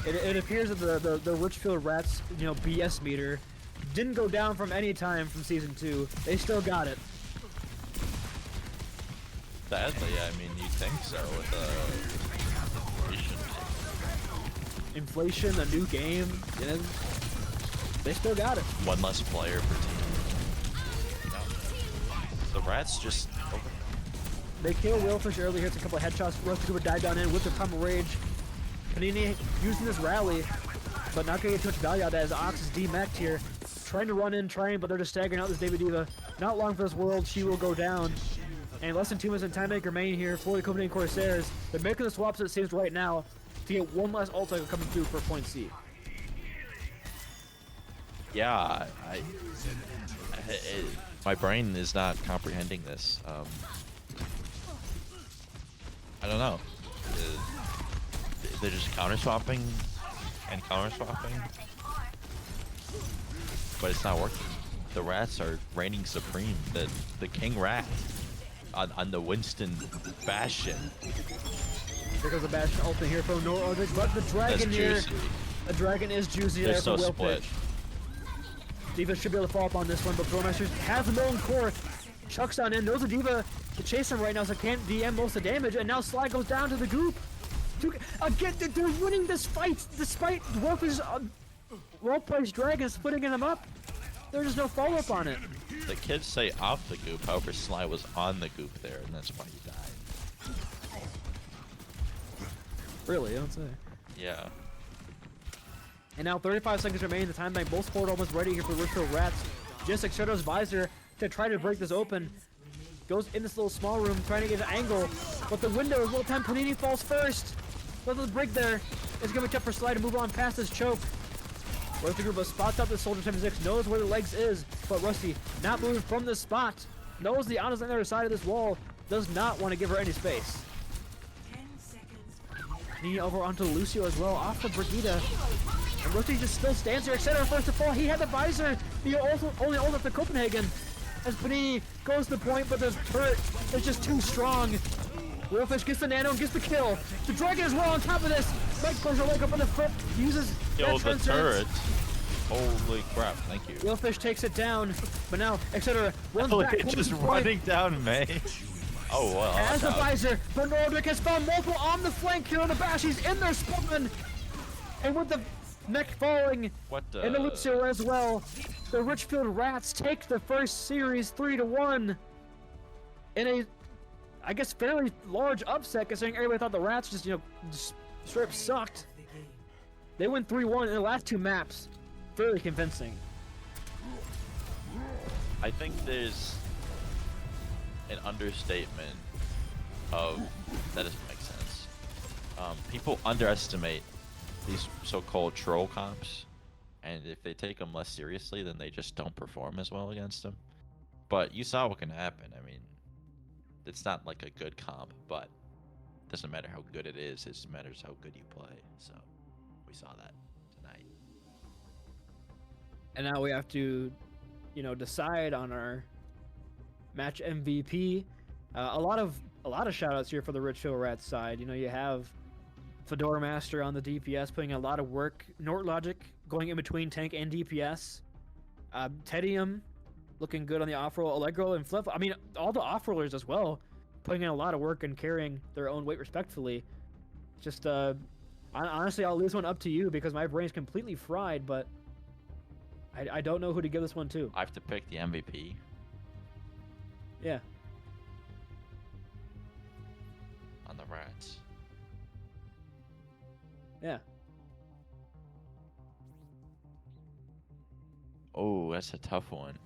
It appears that the Richfield Rats, BS meter didn't go down from any time from season 2. They still got it. Sadly, I mean, you'd think so with Inflation, a new game, they still got it. one less player per team. No. The Rats just. They kill Willfish early. Hits a couple of headshots. Rusty Cooper dive down in with the Primal Rage. Panini using this rally, but not going to get too much value out of that as Ox is demeched here. Trying to run in, but they're just staggering out this David Diva. Not long for this world, she will go down. And less than 2 minutes in time maker main here for the Copenhagen Corsairs. They're making the swaps it seems right now to get one last ult cycle coming through for point C. Yeah, my brain is not comprehending this. I don't know. They're just counter swapping and counter swapping, but it's not working. The Rats are reigning supreme. The King Rat on the Winston Bastion. There goes the Bastion ultimate here from Nordic, but the Dragon here. The Dragon is juicy They're there so for Will split. Pitch. Diva should be able to follow up on this one, but Brewmaster has the Molten Core. Chucks on in, knows the Diva to chase him right now, so can't DM most of the damage, and now Sly goes down to the goop. Again, they're winning this fight despite Wolf's well-placed Dragon splitting them up. There's just no follow-up on it. The kids say off the goop, however Sly was on the goop there, and that's why he died. Really, I don't say. Yeah. And now 35 seconds remain. The time bank, both forward almost ready here for the Richfield Rats. Just like Shadow's visor to try to break this open. Goes in this little small room trying to get an angle, but the window is low time. Panini falls first. But the break there is going to be tough for Sly to move on past this choke. Rusty Gruba spots out the Soldier 76, knows where the legs is, but Rusty not moving from this spot. Knows the Ana's on the other side of this wall. Does not want to give her any space. 10 seconds. Knee over onto Lucio as well, off the Brigida. And Rusty just still stands here, etc. First of all, he had the visor. The only ult up to Copenhagen. As Panini goes to the point, but this turret is just too strong. Willfish gets the nano and gets the kill. The Dragon is well on top of this. Mike pulls her leg up on the foot, uses Kill that the turret. Holy crap, thank you. Willfish takes it down, but now, etc. runs Oh, back. it's just running down May. Oh, well. As the visor, but Nordic has found multiple on the flank here on the bash. He's in there, Sputman. And with the neck falling, What the? and the Lucio as well, the Richfield Rats take the first series 3-1 in a, I guess, fairly large upset considering everybody thought the Rats just straight up sucked. They win 3-1 in the last 2 maps. Fairly convincing. I think there's an understatement of that doesn't make sense. People underestimate these so-called troll comps, and if they take them less seriously, then they just don't perform as well against them. But you saw what can happen. I mean, it's not like a good comp, but it doesn't matter how good it is. It just matters how good you play. So we saw that tonight. And now we have to, decide on our match MVP. A lot of shout outs here for the Richfield Rats side. You have Fedora Master on the DPS, putting a lot of work. Nort Logic going in between tank and DPS. Tedium looking good on the off-roll. Allegro and Flip. I mean, all the off-rollers as well, putting in a lot of work and carrying their own weight respectfully. Just, honestly, I'll lose one up to you because my brain's completely fried, but I don't know who to give this one to. I have to pick the MVP. Yeah. On the Rats. Yeah. Oh, that's a tough one.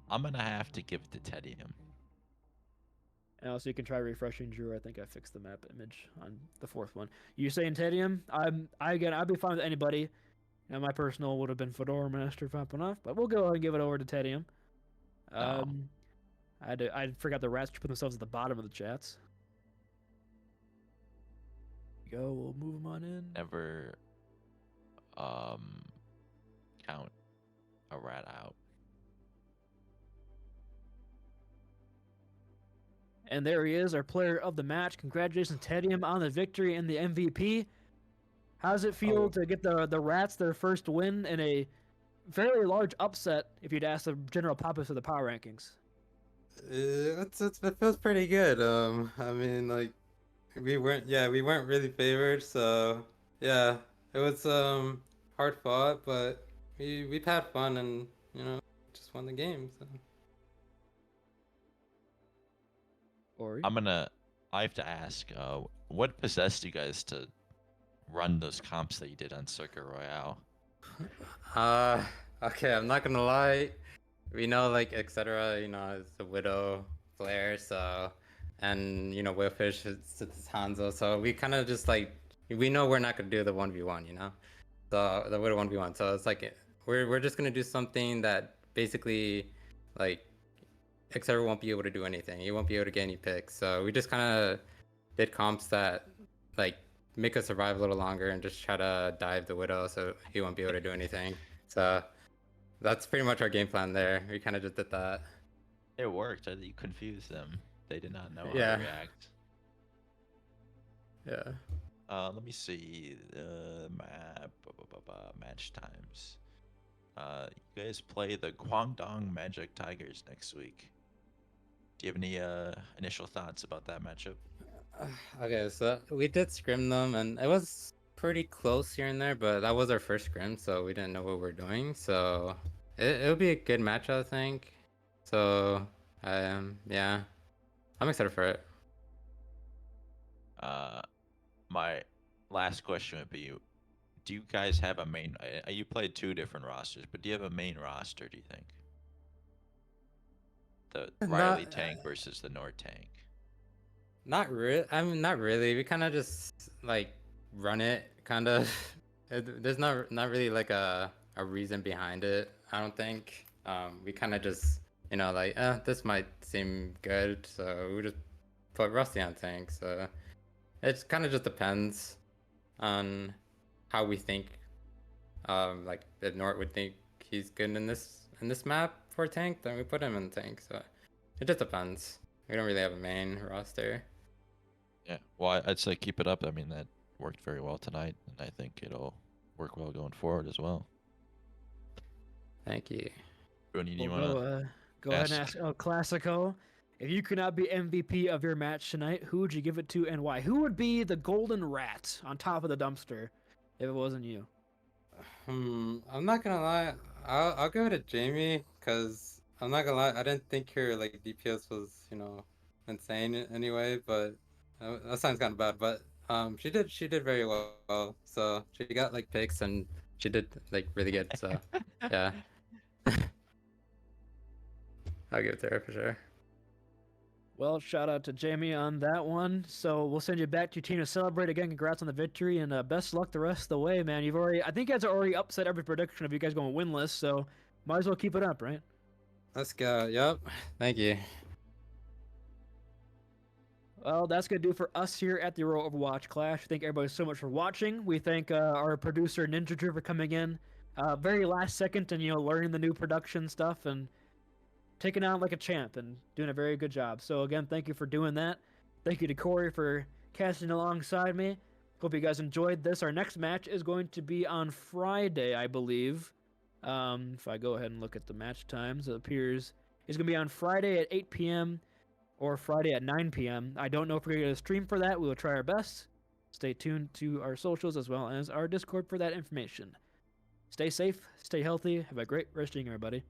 I'm gonna have to give it to Tedium. And also, you can try refreshing Drew. I think I fixed the map image on the fourth one. You saying Tedium? I'd be fine with anybody. You know, my personal would have been Fedora Master if up enough, but we'll go ahead and give it over to Tedium. No. I forgot the rats put themselves at the bottom of the chats. Go, we'll move them on in. Never count a rat out. And there he is, our player of the match. Congratulations, Tedium, on the victory and the MVP. How does it feel to get the Rats their first win in a fairly large upset, if you'd ask the general populace of the power rankings? It feels pretty good. I mean, like, we weren't really favored, so yeah, it was hard fought, but we've had fun and just won the game. So. Ori? I have to ask, what possessed you guys to run those comps that you did on Circuit Royale? Okay, I'm not gonna lie. We know, like, etc. It's a Widow Flare, so, and Willfish it's Hanzo, so we kind of just like we know we're not gonna do the 1v1, so the Widow 1v1. So it's like we're just gonna do something that basically, like, etc. won't be able to do anything. He won't be able to get any picks. So we just kind of did comps that like make us survive a little longer and just try to dive the Widow so he won't be able to do anything. So that's pretty much our game plan there. We kind of just did that. It worked. You confused them. They did not know how Yeah. to react. Yeah. Let me see the map. Match times. You guys play the Guangdong Magic Tigers next week. Do you have any initial thoughts about that matchup? Okay, so we did scrim them, and it was pretty close here and there, but that was our first scrim, so we didn't know what we were doing. So it'll be a good match, I think. So yeah, I'm excited for it. My last question would be, do you guys have a main? You played two different rosters, but do you have a main roster? Do you think the Riley tank versus the Nord tank? Not really. I mean, not really. We kind of just like run it, kind of. There's not really like a reason behind it. I don't think. We kind of just like this might seem good, so we just put Rusty on tank. So it kind of just depends on how we think. Like if Nort would think he's good in this map for tank, then we put him in tank. So it just depends. We don't really have a main roster. Yeah, well, I'd say keep it up. I mean, that worked very well tonight, and I think it'll work well going forward as well. Thank you. Bruni, do you We'll want to go ahead and ask El Clasico. If you could not be MVP of your match tonight, who would you give it to and why? Who would be the golden rat on top of the dumpster if it wasn't you? I'm not gonna lie. I'll go to Jamie, because I'm not gonna lie. I didn't think her like DPS was insane anyway, but that sounds kind of bad. But she did very well. So she got like picks and she did like really good. So yeah, I'll give it to her for sure. Well, shout out to Jamie on that one. So we'll send you back to your team to celebrate again. Congrats on the victory and best luck the rest of the way, man. I think you guys have already upset every prediction of you guys going winless, so might as well keep it up, right? Let's go. Yep. Thank you. Well, that's going to do for us here at the Aurora Overwatch Clash. Thank everybody so much for watching. We thank our producer, NinjaDrew, for coming in very last second and, learning the new production stuff and taking on like a champ and doing a very good job. So again, thank you for doing that. Thank you to Corey for casting alongside me. Hope you guys enjoyed this. Our next match is going to be on Friday, I believe. If I go ahead and look at the match times, it appears it's going to be on Friday at 8 p.m. or Friday at 9 p.m. I don't know if we're going to stream for that. We will try our best. Stay tuned to our socials as well as our Discord for that information. Stay safe, stay healthy. Have a great rest of your evening, everybody.